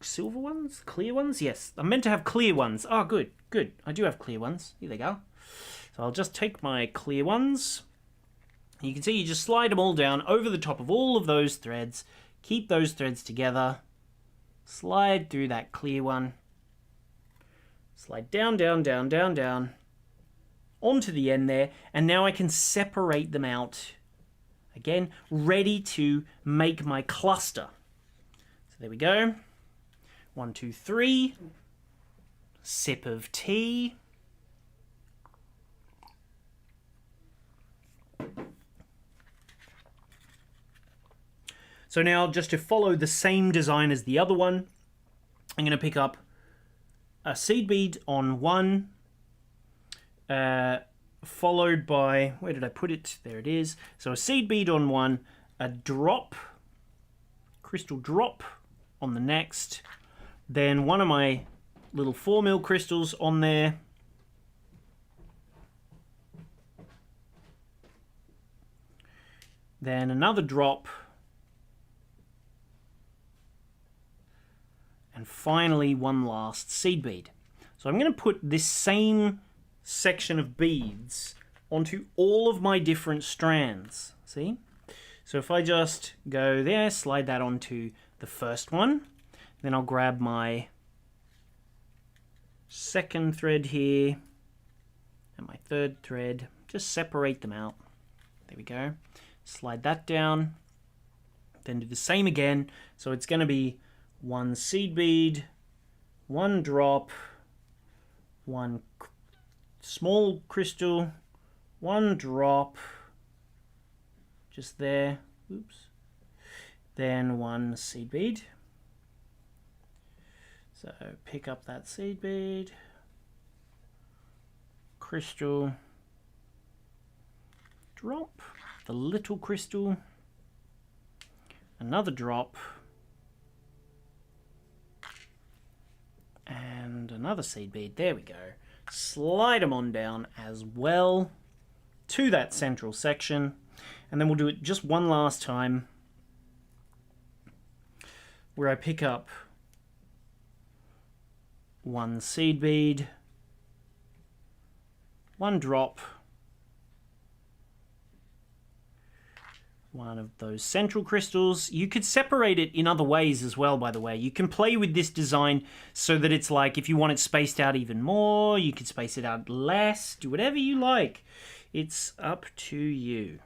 silver ones? Clear ones? Yes, I'm meant to have clear ones. Oh, good, good. I do have clear ones. Here they go. So I'll just take my clear ones. You can see you just slide them all down over the top of all of those threads. Keep those threads together. Slide through that clear one. Slide down, down, down, down, down. Onto the end there. And now I can separate them out. Again, ready to make my cluster. So there we go. 1, 2, 3. Sip of tea. So now, just to follow the same design as the other one, I'm going to pick up a seed bead on 1, followed by, where did I put it? There it is. So a seed bead on 1, a drop, crystal drop on the next, then one of my little 4mm crystals on there, then another drop, and finally one last seed bead. So I'm going to put this same section of beads onto all of my different strands. See? So if I just go there, slide that onto the first one, then I'll grab my second thread here and my third thread, just separate them out. There we go. Slide that down, then do the same again. So it's going to be 1 seed bead, one drop, one small crystal, one drop, just there, oops, then one seed bead. So pick up that seed bead, crystal, drop the little crystal, another drop, and another seed bead. There we go. Slide them on down as well to that central section, and then we'll do it just one last time where I pick up one seed bead, one drop, one of those central crystals. You could separate it in other ways as well, by the way. You can play with this design so that it's like, if you want it spaced out even more, you could space it out less, do whatever you like. It's up to you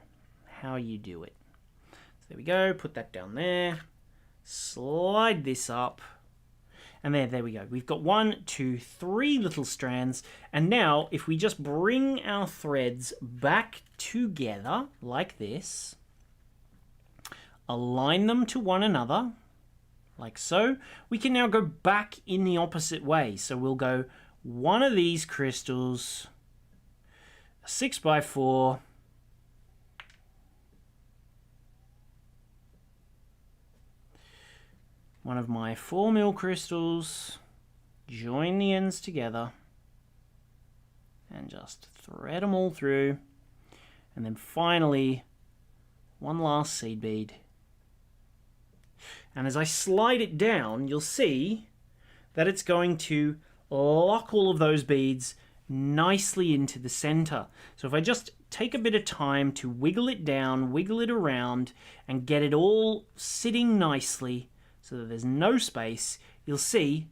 how you do it. So there we go, put that down there, slide this up, and there we go. We've got 1, 2, 3 little strands, and now if we just bring our threads back together like this, align them to one another, like so, we can now go back in the opposite way. So we'll go one of these crystals, a 6x4, one of my 4mm crystals, join the ends together, and just thread them all through, and then finally one last seed bead. And as I slide it down, you'll see that it's going to lock all of those beads nicely into the center. So if I just take a bit of time to wiggle it down, wiggle it around, and get it all sitting nicely so that there's no space, you'll see,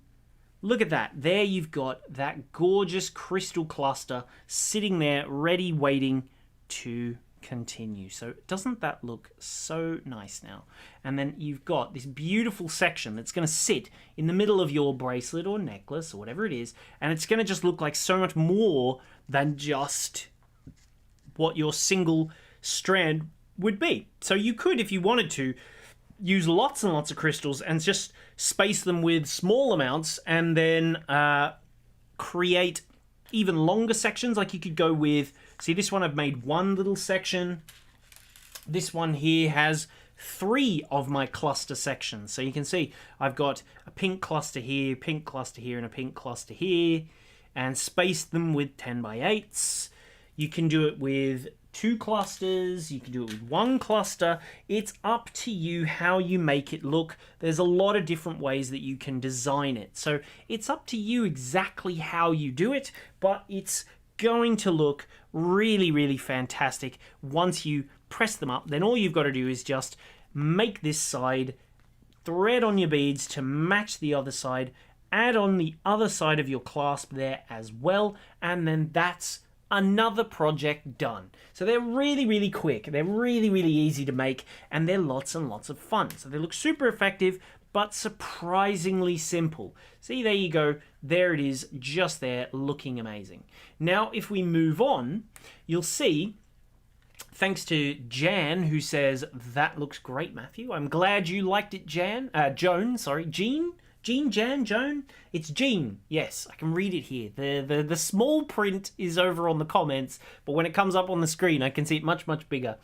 look at that. There you've got that gorgeous crystal cluster sitting there ready, waiting to continue. So doesn't that look so nice now? And then you've got this beautiful section that's going to sit in the middle of your bracelet or necklace or whatever it is, and it's going to just look like so much more than just what your single strand would be. So you could, if you wanted to, use lots and lots of crystals and just space them with small amounts, and then create even longer sections. Like you could go with, see this one I've made one little section. This one here has 3 of my cluster sections. So you can see I've got a pink cluster here, and a pink cluster here, and spaced them with 10x8s. You can do it with 2 clusters, you can do it with 1 cluster. It's up to you how you make it look. There's a lot of different ways that you can design it. So it's up to you exactly how you do it, but it's going to look really, really fantastic. Once you press them up, then all you've got to do is just make this side, thread on your beads to match the other side, add on the other side of your clasp there as well, and then that's another project done. So they're really, really quick. They're really, really easy to make, and they're lots and lots of fun. So they look super effective, but surprisingly simple. See, there you go. There it is, just there, looking amazing. Now, if we move on, you'll see, thanks to Jan, who says, that looks great, Matthew. I'm glad you liked it, Jan. Joan, sorry. Jean? Jean, Jan, Joan? It's Jean. Yes, I can read it here. The small print is over on the comments, but when it comes up on the screen, I can see it much, much bigger.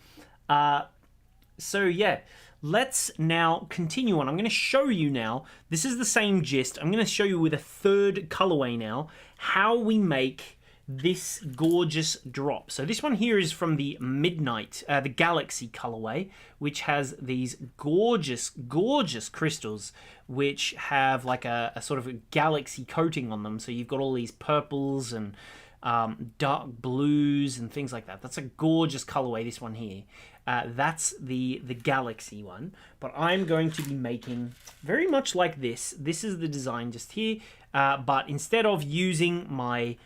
So, yeah. Let's now continue on. I'm going to show you now, this is the same gist. I'm going to show you with a third colorway now how we make this gorgeous drop. So this one here is from the Midnight, the Galaxy colorway, which has these gorgeous, gorgeous crystals which have like a sort of a galaxy coating on them. So you've got all these purples and dark blues and things like that. That's a gorgeous colorway, this one here. That's the Galaxy one, but I'm going to be making very much like this. This is the design just here, but instead of using my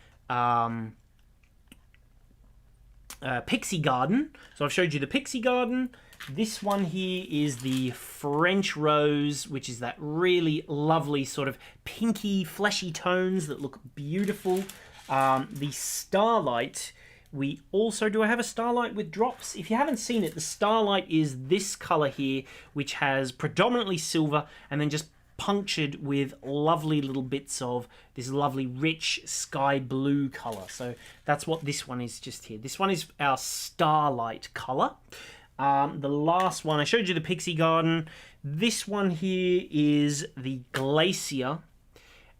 pixie garden. So I've showed you the pixie garden. This one here is the French rose, which is that really lovely sort of pinky, fleshy tones that look beautiful. The starlight, we also, do I have a starlight with drops? If you haven't seen it, the starlight is this color here, which has predominantly silver and then just punctured with lovely little bits of this lovely rich sky blue color. So that's what this one is just here. This one is our starlight color. The last one, I showed you the pixie garden. This one here is the glacier.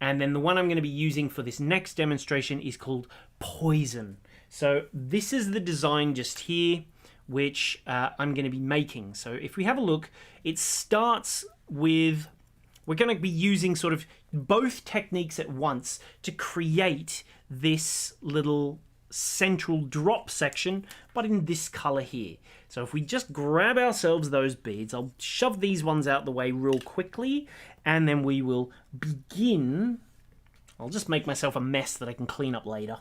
And then the one I'm going to be using for this next demonstration is called poison. So this is the design just here, which I'm going to be making. So if we have a look, it starts with, we're going to be using sort of both techniques at once to create this little central drop section, but in this color here. So if we just grab ourselves those beads, I'll shove these ones out the way real quickly, and then we will begin. I'll just make myself a mess that I can clean up later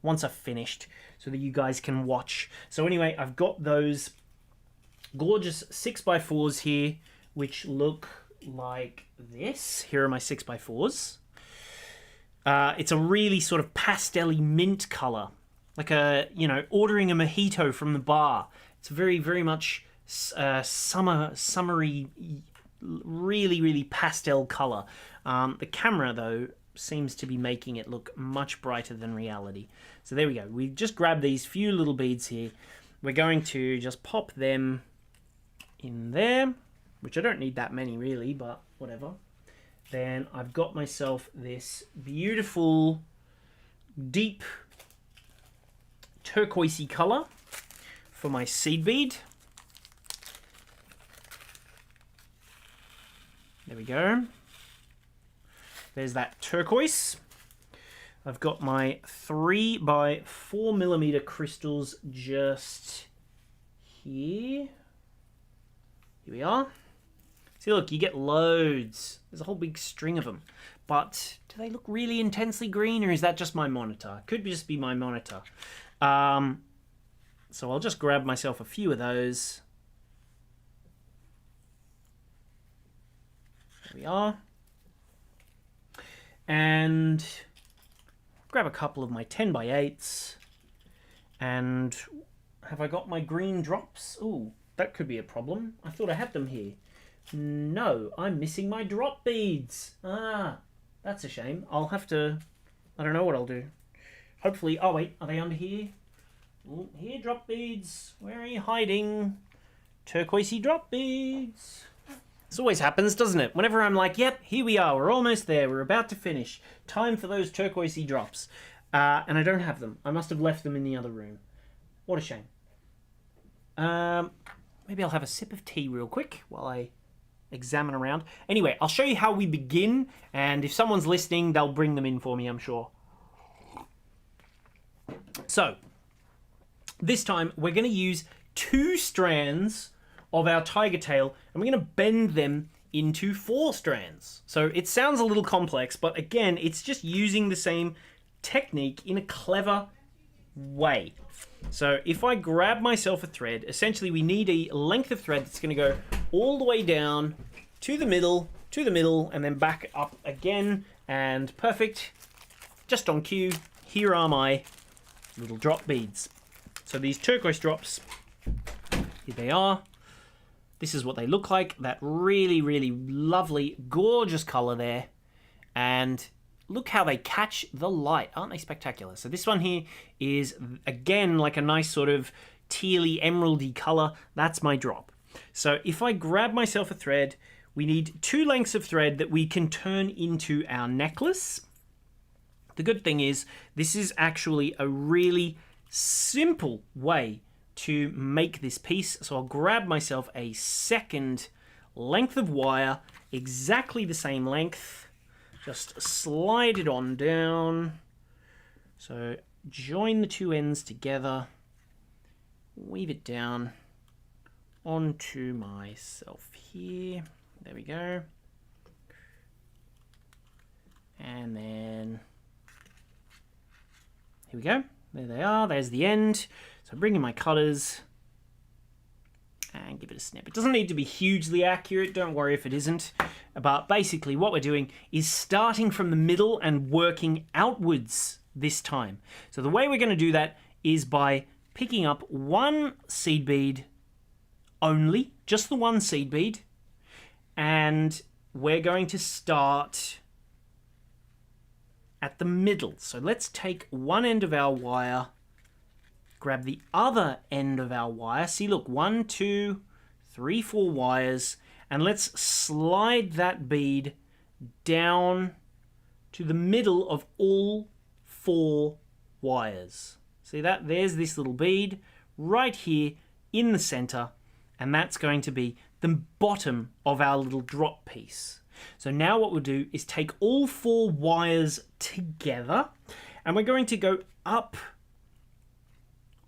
once I've finished so that you guys can watch. So anyway, I've got those gorgeous 6x4s here, which look like this. Here are my 6x4s. It's a really sort of pastel-y mint color, like a, you know, ordering a mojito from the bar. It's very, very much summery, really, really pastel color. The camera, though, seems to be making it look much brighter than reality. So there we go. We just grab these few little beads here. We're going to just pop them in there, which I don't need that many really, but whatever. Then I've got myself this beautiful, deep turquoisey color for my seed bead. There we go. There's that turquoise. I've got my 3x4mm crystals just here. Here we are. See, look, you get loads. There's a whole big string of them. But do they look really intensely green, or is that just my monitor? Could just be my monitor. So I'll just grab myself a few of those. There we are. And grab a couple of my 10x8s. And have I got my green drops? Ooh, that could be a problem. I thought I had them here. No, I'm missing my drop beads. Ah, that's a shame. I'll have to, I don't know what I'll do. Hopefully, oh wait, are they under here? Ooh, here, drop beads. Where are you hiding? Turquoisey drop beads. This always happens, doesn't it? Whenever I'm like, yep, here we are. We're almost there. We're about to finish. Time for those turquoisey drops. And I don't have them. I must have left them in the other room. What a shame. Maybe I'll have a sip of tea real quick while I examine around. Anyway, I'll show you how we begin. And if someone's listening, they'll bring them in for me, I'm sure. So, this time we're going to use 2 strands of our tiger tail, and we're going to bend them into 4 strands. So it sounds a little complex, but again, it's just using the same technique in a clever way. So if I grab myself a thread, essentially we need a length of thread that's going to go all the way down to the middle, and then back up again, and perfect. Just on cue, here are my little drop beads. So these turquoise drops, here they are. This is what they look like. That really, really lovely, gorgeous color there. And look how they catch the light. Aren't they spectacular? So this one here is, again, like a nice sort of tealy, emeraldy color. That's my drop. So if I grab myself a thread, we need 2 lengths of thread that we can turn into our necklace. The good thing is, this is actually a really simple way to make this piece. So I'll grab myself a second length of wire, exactly the same length, just slide it on down. So join the 2 ends together, weave it down onto myself here. There we go. And then here we go. There they are. There's the end. So bring in my cutters and give it a snip. It doesn't need to be hugely accurate, don't worry if it isn't, but basically what we're doing is starting from the middle and working outwards this time. So the way we're going to do that is by picking up one seed bead only, just the one seed bead, and we're going to start at the middle. So let's take one end of our wire, grab the other end of our wire. See, look, 1, 2, 3, 4 wires, and let's slide that bead down to the middle of all 4 wires. See that? There's this little bead right here in the center, and that's going to be the bottom of our little drop piece. So now what we'll do is take all 4 wires together, and we're going to go up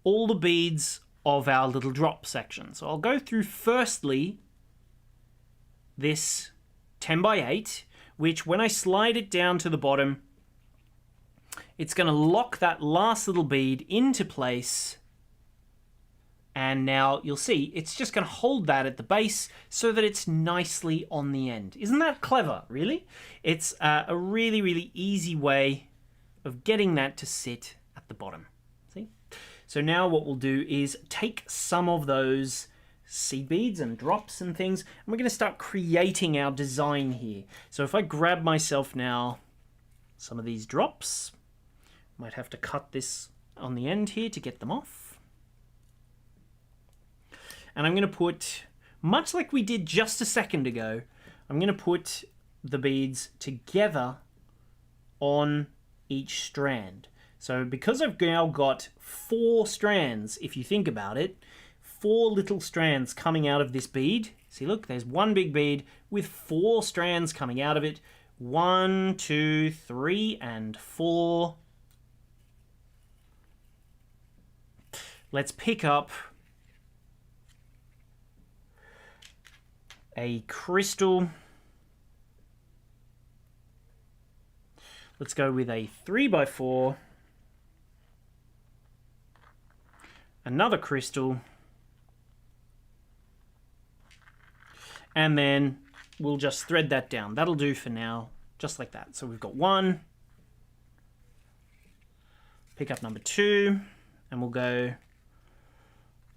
all the beads of our little drop section. So I'll go through firstly this 10 by 8, which when I slide it down to the bottom, it's going to lock that last little bead into place. And now you'll see it's just going to hold that at the base so that it's nicely on the end. Isn't that clever, really? It's a really, really easy way of getting that to sit at the bottom. See? So now what we'll do is take some of those seed beads and drops and things, and we're going to start creating our design here. So if I grab myself now some of these drops, might have to cut this on the end here to get them off. And I'm going to put, much like we did just a second ago, I'm going to put the beads together on each strand. So because I've now got 4 strands, if you think about it, 4 little strands coming out of this bead. See, look, there's one big bead with 4 strands coming out of it. 1, 2, 3, and 4. Let's pick up a crystal. Let's go with a 3 by 4. Another crystal, and then we'll just thread that down. That'll do for now, just like that. So we've got 1, pick up number 2, and we'll go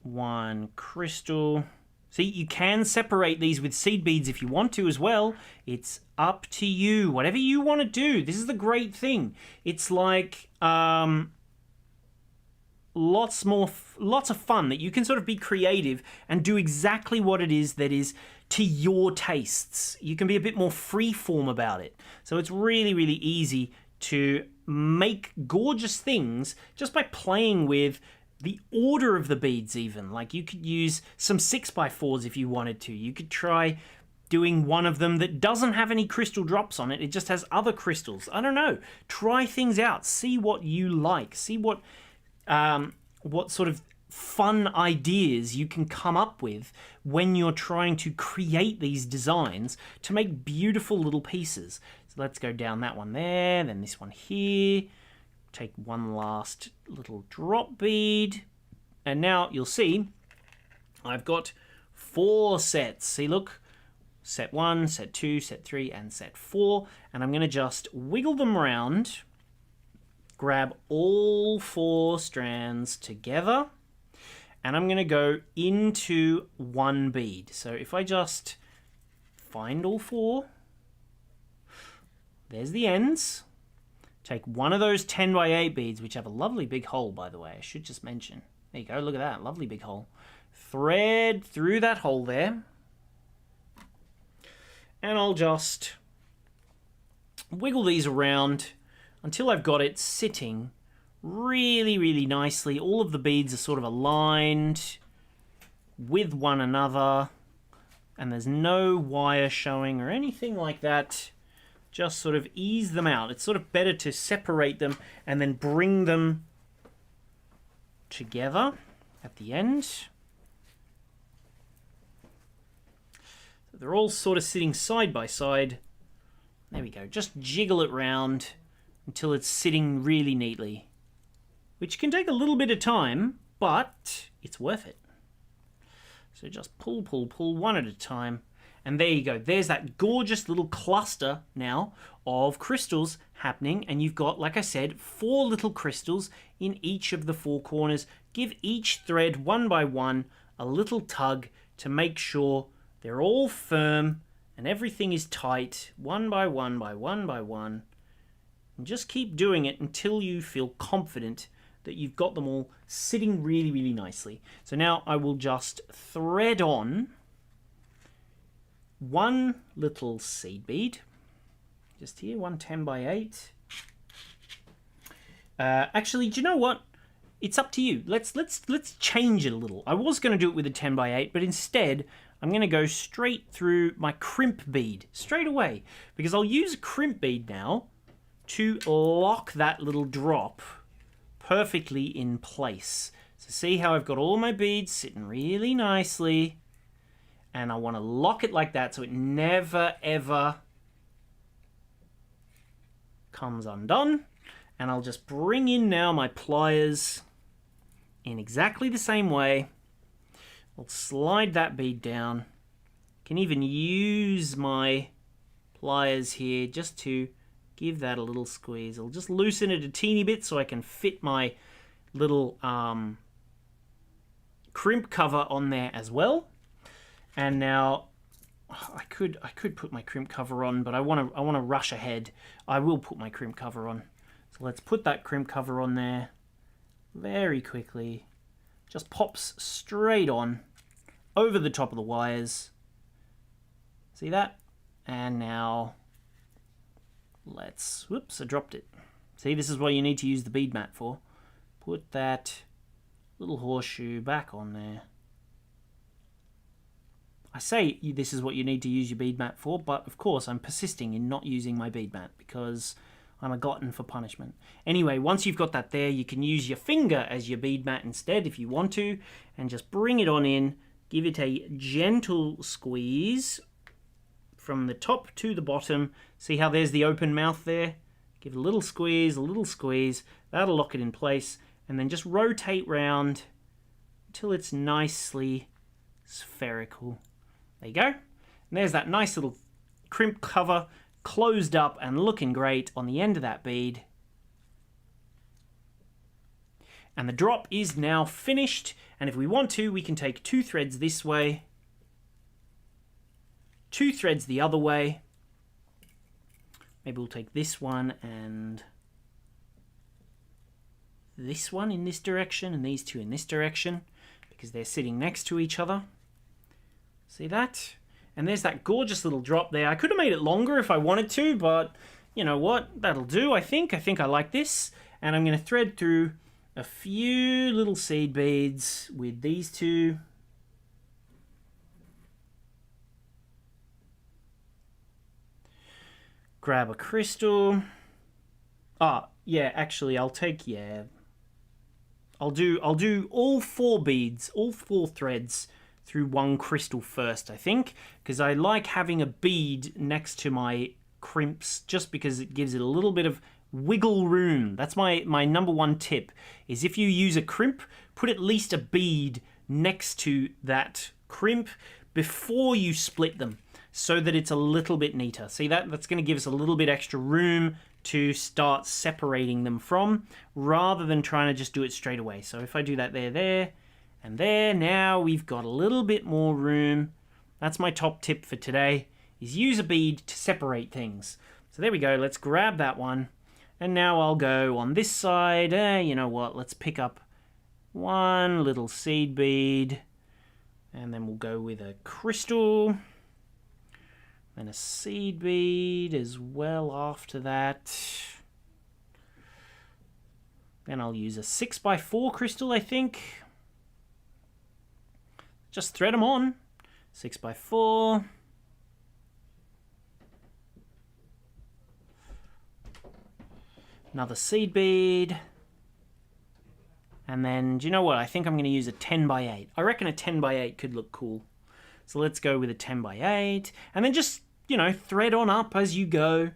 1 crystal. See, you can separate these with seed beads if you want to as well. It's up to you, whatever you want to do. This is the great thing. It's like lots of fun that you can sort of be creative and do exactly what it is that is to your tastes. You can be a bit more free-form about it. So it's really, really easy to make gorgeous things just by playing with the order of the beads even. Like you could use some 6x4s if you wanted to. You could try doing one of them that doesn't have any crystal drops on it. It just has other crystals. I don't know. Try things out. See what you like. See what sort of fun ideas you can come up with when you're trying to create these designs to make beautiful little pieces. So let's go down that one there, then this one here. Take one last little drop bead, and now you'll see I've got 4 sets. See, look, set 1, set 2, set 3, and set 4, and I'm going to just wiggle them around, grab all 4 strands together, and I'm going to go into one bead. So if I just find all 4, there's the ends. Take one of those 10 by 8 beads, which have a lovely big hole, by the way, I should just mention. There you go, look at that, lovely big hole. Thread through that hole there. And I'll just wiggle these around until I've got it sitting really, really nicely. All of the beads are sort of aligned with one another, and there's no wire showing or anything like that. Just sort of ease them out. It's sort of better to separate them and then bring them together at the end. So they're all sort of sitting side by side. There we go. Just jiggle it round until it's sitting really neatly, which can take a little bit of time, but it's worth it. So just pull, pull, pull one at a time. And there you go. There's that gorgeous little cluster now of crystals happening. And you've got, like I said, 4 little crystals in each of the 4 corners. Give each thread one by one a little tug to make sure they're all firm and everything is tight, one by one by one by one. And just keep doing it until you feel confident that you've got them all sitting really, really nicely. So now I will just thread on one little seed bead, just here, one 10 by 8. Actually, do you know what? It's up to you. Let's change it a little. I was going to do it with a 10 by 8, but instead I'm going to go straight through my crimp bead straight away, because I'll use a crimp bead now to lock that little drop perfectly in place. So see how I've got all my beads sitting really nicely, and I want to lock it like that so it never ever comes undone. And I'll just bring in now my pliers in exactly the same way. I'll slide that bead down. Can even use my pliers here just to give that a little squeeze. I'll just loosen it a teeny bit so I can fit my little crimp cover on there as well. And now I could put my crimp cover on, but I want to rush ahead. I will put my crimp cover on. So let's put that crimp cover on there very quickly. Just pops straight on over the top of the wires. See that? And now let's, whoops, I dropped it. See, this is what you need to use the bead mat for. Put that little horseshoe back on there. I say this is what you need to use your bead mat for, but of course I'm persisting in not using my bead mat because I'm a glutton for punishment. Anyway, once you've got that there, you can use your finger as your bead mat instead if you want to, and just bring it on in, give it a gentle squeeze from the top to the bottom. See how there's the open mouth there? Give it a little squeeze, that'll lock it in place, and then just rotate round until it's nicely spherical. There you go. And there's that nice little crimp cover closed up and looking great on the end of that bead. And the drop is now finished, and if we want to, we can take 2 threads this way, 2 threads the other way. Maybe we'll take this one and this one in this direction and these 2 in this direction because they're sitting next to each other. See that? And there's that gorgeous little drop there. I could have made it longer if I wanted to, but you know what? That'll do, I think. I like this. And I'm going to thread through a few little seed beads with these 2. Grab a crystal. Yeah, actually I'll do all 4 beads, all 4 threads through one crystal first, I think, because I like having a bead next to my crimps just because it gives it a little bit of wiggle room. That's my number 1 tip, is if you use a crimp, put at least a bead next to that crimp before you split them so that it's a little bit neater. See that? That's going to give us a little bit extra room to start separating them from rather than trying to just do it straight away. So if I do that there, and there, now we've got a little bit more room. That's my top tip for today, is use a bead to separate things. So there we go, let's grab that one. And now I'll go on this side. You know what, let's pick up one little seed bead. And then we'll go with a crystal. Then a seed bead as well after that. Then I'll use a 6x4 crystal, I think. Just thread them on, 6x4. Another seed bead. And then, do you know what? I think I'm going to use a 10x8. I reckon a 10x8 could look cool. So let's go with a 10x8. And then just, you know, thread on up as you go.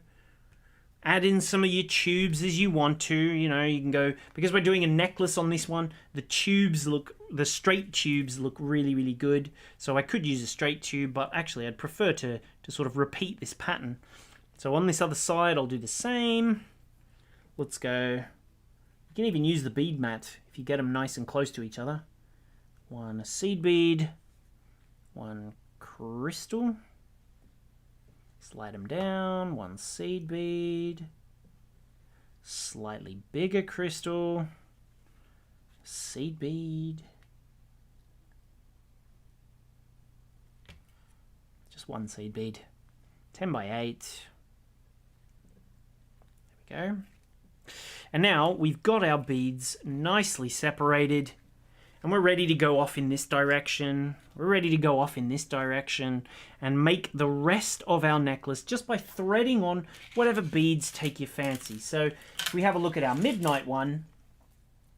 Add in some of your tubes as you want to. You know, you can go, because we're doing a necklace on this one, the straight tubes look really, really good. So I could use a straight tube, but actually I'd prefer to sort of repeat this pattern. So on this other side, I'll do the same. Let's go. You can even use the bead mat if you get them nice and close to each other. One seed bead, one crystal. Slide them down, one seed bead, slightly bigger crystal, seed bead, just one seed bead, 10 by 8, there we go. And now we've got our beads nicely separated. And we're ready to go off in this direction. We're ready to go off in this direction and make the rest of our necklace just by threading on whatever beads take your fancy. So if we have a look at our midnight one,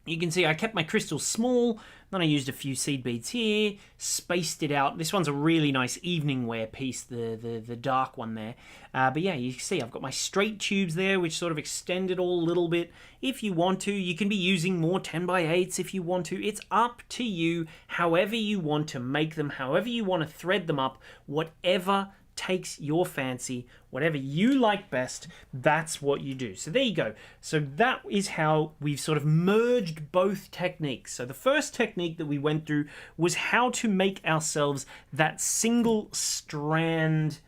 you can see I kept my crystals small, then I used a few seed beads here, spaced it out. This one's a really nice evening wear piece, the dark one there. But yeah, you can see I've got my straight tubes there, which sort of extend it all a little bit. If you want to, you can be using more 10 by 8s if you want to. It's up to you, however you want to make them, however you want to thread them up, whatever takes your fancy, whatever you like best, that's what you do. So there you go. So that is how we've sort of merged both techniques. So the first technique that we went through was how to make ourselves that single strand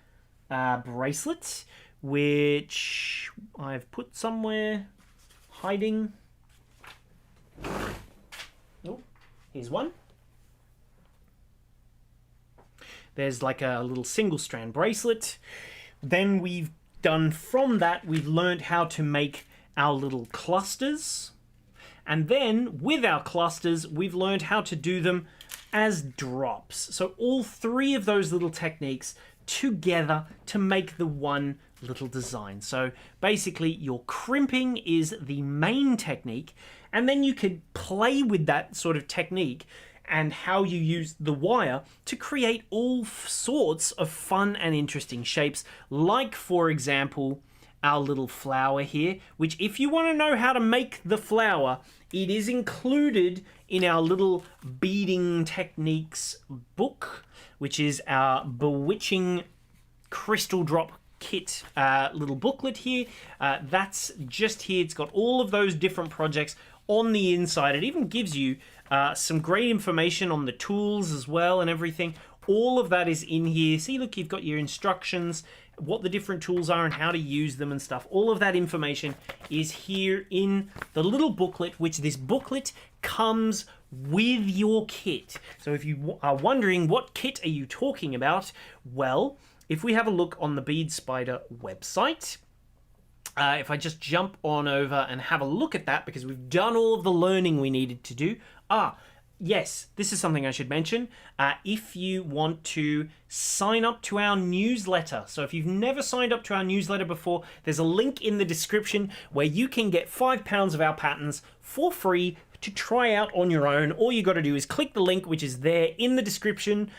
bracelet, which I've put somewhere hiding. Oh, here's one. There's like a little single strand bracelet. Then we've done from that, we've learned how to make our little clusters. And then with our clusters, we've learned how to do them as drops. So all three of those little techniques together to make the one little design. So basically your crimping is the main technique, and then you could play with that sort of technique and how you use the wire to create all sorts of fun and interesting shapes, like for example our little flower here, which if you want to know how to make the flower, it is included in our little beading techniques book, which is our bewitching crystal drop kit little booklet here. That's just here. It's got all of those different projects on the inside. It even gives you some great information on the tools as well and everything. All of that is in here. See, look, you've got your instructions, what the different tools are and how to use them and stuff. All of that information is here in the little booklet, which this booklet comes with your kit. So if you are wondering what kit are you talking about, well, if we have a look on the Bead Spider website, if I just jump on over and have a look at that, because we've done all of the learning we needed to do. Yes, this is something I should mention. If you want to sign up to our newsletter, so if you've never signed up to our newsletter before, there's a link in the description where you can get £5 of our patterns for free to try out on your own. All you got to do is click the link, which is there in the description.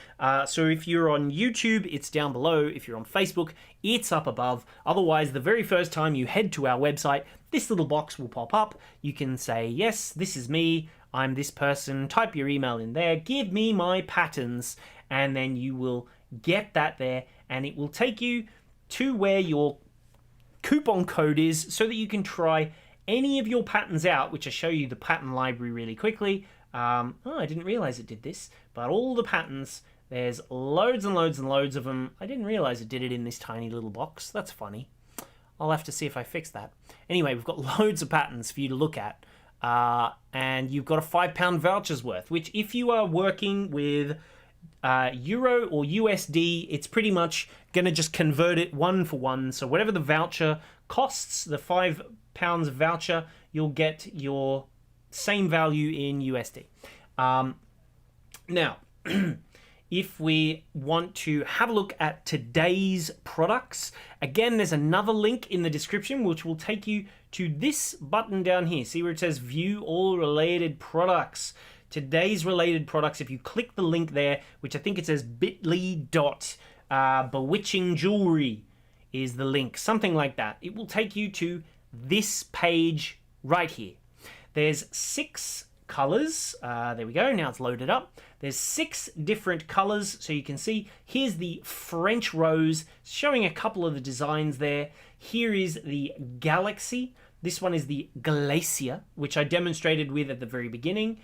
So if you're on YouTube, it's down below. If you're on Facebook, it's up above. Otherwise, the very first time you head to our website, this little box will pop up. You can say, yes, this is me. I'm this person. Type your email in there. Give me my patterns. And then you will get that there. And it will take you to where your coupon code is so that you can try any of your patterns out, which I show you the pattern library really quickly. I didn't realize it did this, but all the patterns, there's loads and loads and loads of them. I didn't realize it did it in this tiny little box. That's funny. I'll have to see if I fix that. Anyway, we've got loads of patterns for you to look at. And you've got a £5 voucher's worth, which if you are working with Euro or USD, it's pretty much going to just convert it one for one. So whatever the voucher costs, the £5 voucher, you'll get your same value in USD. Now, if we want to have a look at today's products, again, there's another link in the description which will take you to this button down here. See where it says view all related products. Today's related products, if you click the link there, which I think it says bit.ly.bewitching jewellery, is the link, something like that. It will take you to this page right here. There's 6 colors. There we go. Now it's loaded up. There's 6 different colors. So you can see here's the French rose, showing a couple of the designs there. Here is the galaxy. This one is the glacier, which I demonstrated with at the very beginning.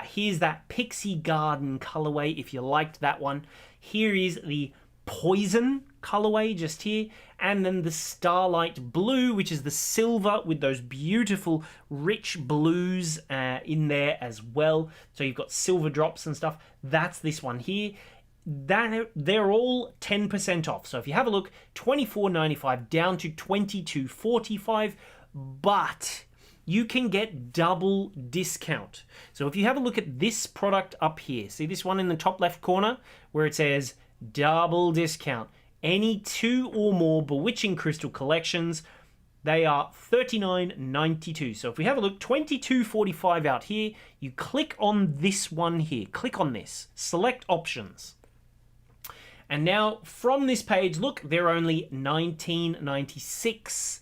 Here's that pixie garden colorway, if you liked that one. Here is the poison colorway just here, and then the starlight blue, which is the silver with those beautiful rich blues in there as well. So you've got silver drops and stuff. That's this one here. They're all 10% off. So if you have a look, $24.95 down to $22.45, but you can get double discount. So if you have a look at this product up here, see this one in the top left corner where it says double discount. Any 2 or more Bewitching Crystal collections, they are $39.92. So if we have a look, $22.45 out here, you click on this one here. Click on this, select options. And now from this page, look, they're only $19.96.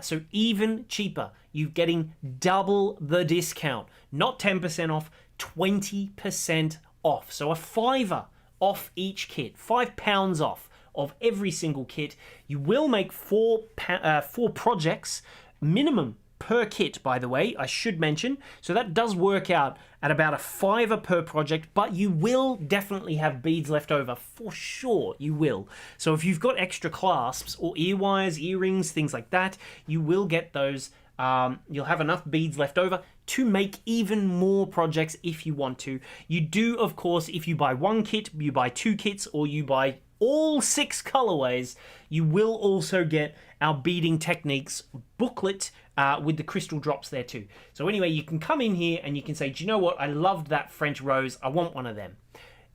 So even cheaper. You're getting double the discount. Not 10% off, 20% off. So a $5 off each kit, £5 off of every single kit. You will make 4 projects minimum per kit, by the way, I should mention. So that does work out at about a $5 per project, but you will definitely have beads left over, for sure you will. So if you've got extra clasps or ear wires, earrings, things like that, you will get those. You'll have enough beads left over to make even more projects if you want to. You do, of course, if you buy 1 kit, you buy 2 kits, or you buy all 6 colorways, you will also get our beading techniques booklet with the crystal drops there too. So anyway, you can come in here and you can say, do you know what? I loved that French rose. I want one of them.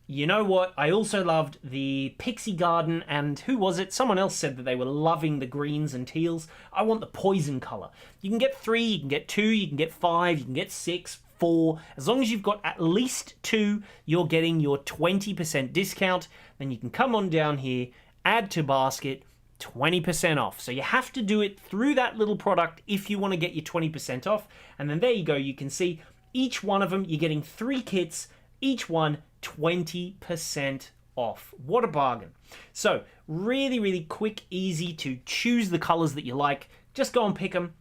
You know what? I also loved the Pixie Garden, and who was it? Someone else said that they were loving the greens and teals. I want the poison color. You can get 3, you can get 2, you can get 5, you can get 6, 4. As long as you've got at least 2, you're getting your 20% discount. Then you can come on down here, add to basket, 20% off. So you have to do it through that little product if you want to get your 20% off. And then there you go. You can see each one of them, you're getting 3 kits, each one 20% off. What a bargain. So really, really quick, easy to choose the colors that you like. Just go and pick them.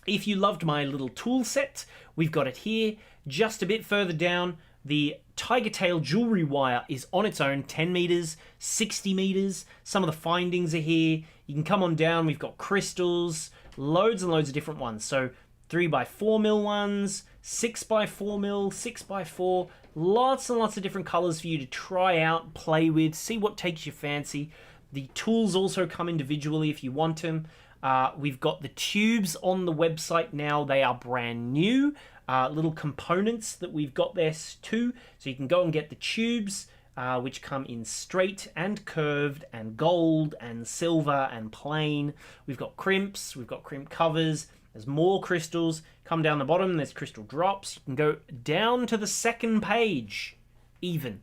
If you loved my little tool set, we've got it here. Just a bit further down, the tiger tail jewelry wire is on its own, 10 meters, 60 meters. Some of the findings are here. You can come on down. We've got crystals, loads and loads of different ones. So 3x4mm ones, 6x4mm, 6x4, lots and lots of different colors for you to try out, play with, see what takes your fancy. The tools also come individually if you want them. We've got the tubes on the website now. They are brand new. Little components that we've got there too. So you can go and get the tubes, which come in straight and curved and gold and silver and plain. We've got crimps, we've got crimp covers. There's more crystals. Come down the bottom, there's crystal drops. You can go down to the second page even.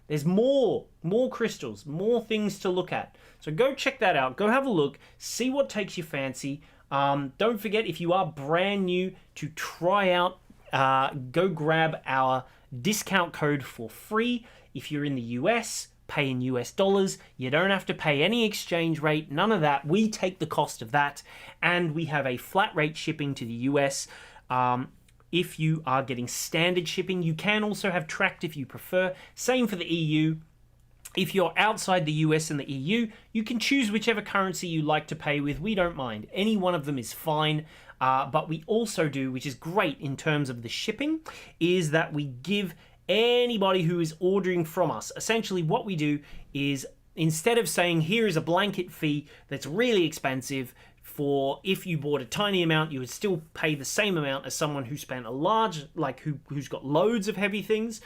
There's more crystals, more things to look at. So go check that out. Go have a look. See what takes your fancy. Don't forget, if you are brand new, to try out, go grab our discount code for free. If you're in the US, pay in US dollars. You don't have to pay any exchange rate, none of that. We take the cost of that, and we have a flat rate shipping to the US. If you are getting standard shipping, you can also have tracked if you prefer. Same for the EU. If you're outside the US and the EU, you can choose whichever currency you like to pay with. We don't mind. Any one of them is fine. But we also do, which is great in terms of the shipping, is that we give anybody who is ordering from us, essentially what we do is, instead of saying here is a blanket fee that's really expensive, for if you bought a tiny amount, you would still pay the same amount as someone who spent a large, like who's got loads of heavy things.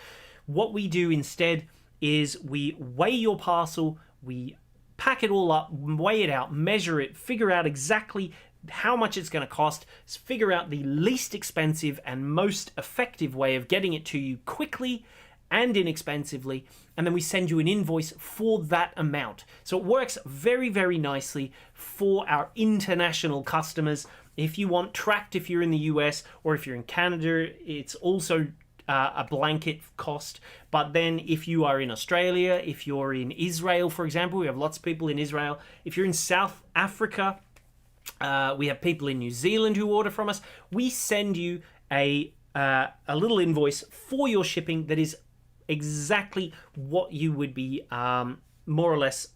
What we do instead is we weigh your parcel, we pack it all up, weigh it out, measure it, figure out exactly how much it's going to cost, figure out the least expensive and most effective way of getting it to you quickly and inexpensively, and then we send you an invoice for that amount. So it works very, very nicely for our international customers. If you want tracked, if you're in the US, or if you're in Canada, it's also a blanket cost. But then if you are in Australia, if you're in Israel, for example, we have lots of people in Israel. If you're in South Africa, we have people in New Zealand who order from us. We send you a little invoice for your shipping that is exactly what you would be more or less.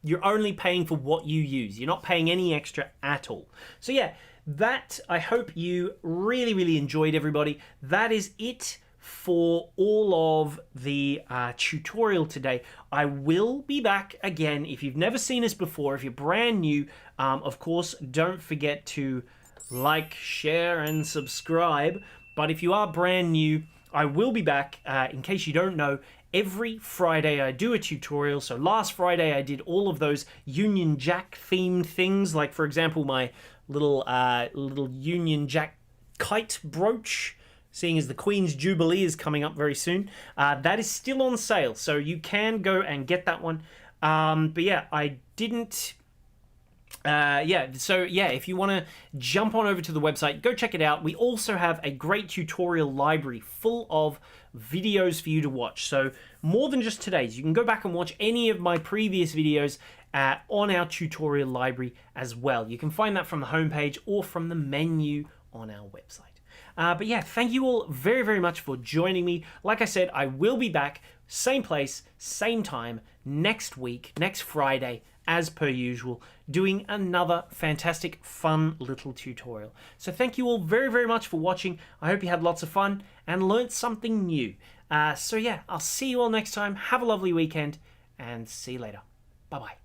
You're only paying for what you use. You're not paying any extra at all. So yeah, that, I hope you really, really enjoyed, everybody. That is it for all of the tutorial today. I will be back again. If you've never seen us before, if you're brand new, of course, don't forget to like, share, and subscribe. But if you are brand new, I will be back, in case you don't know, every Friday I do a tutorial. So last Friday I did all of those Union Jack themed things, like for example my little Union Jack kite brooch, seeing as the Queen's Jubilee is coming up very soon. That is still on sale, so you can go and get that one. But yeah, I didn't... if you want to jump on over to the website, go check it out. We also have a great tutorial library full of videos for you to watch. So more than just today's, you can go back and watch any of my previous videos on our tutorial library as well. You can find that from the homepage or from the menu on our website. But yeah, thank you all very, very much for joining me. Like I said, I will be back, same place, same time, next week, next Friday, as per usual, doing another fantastic, fun little tutorial. So thank you all very, very much for watching. I hope you had lots of fun and learnt something new. So yeah, I'll see you all next time. Have a lovely weekend and see you later. Bye-bye.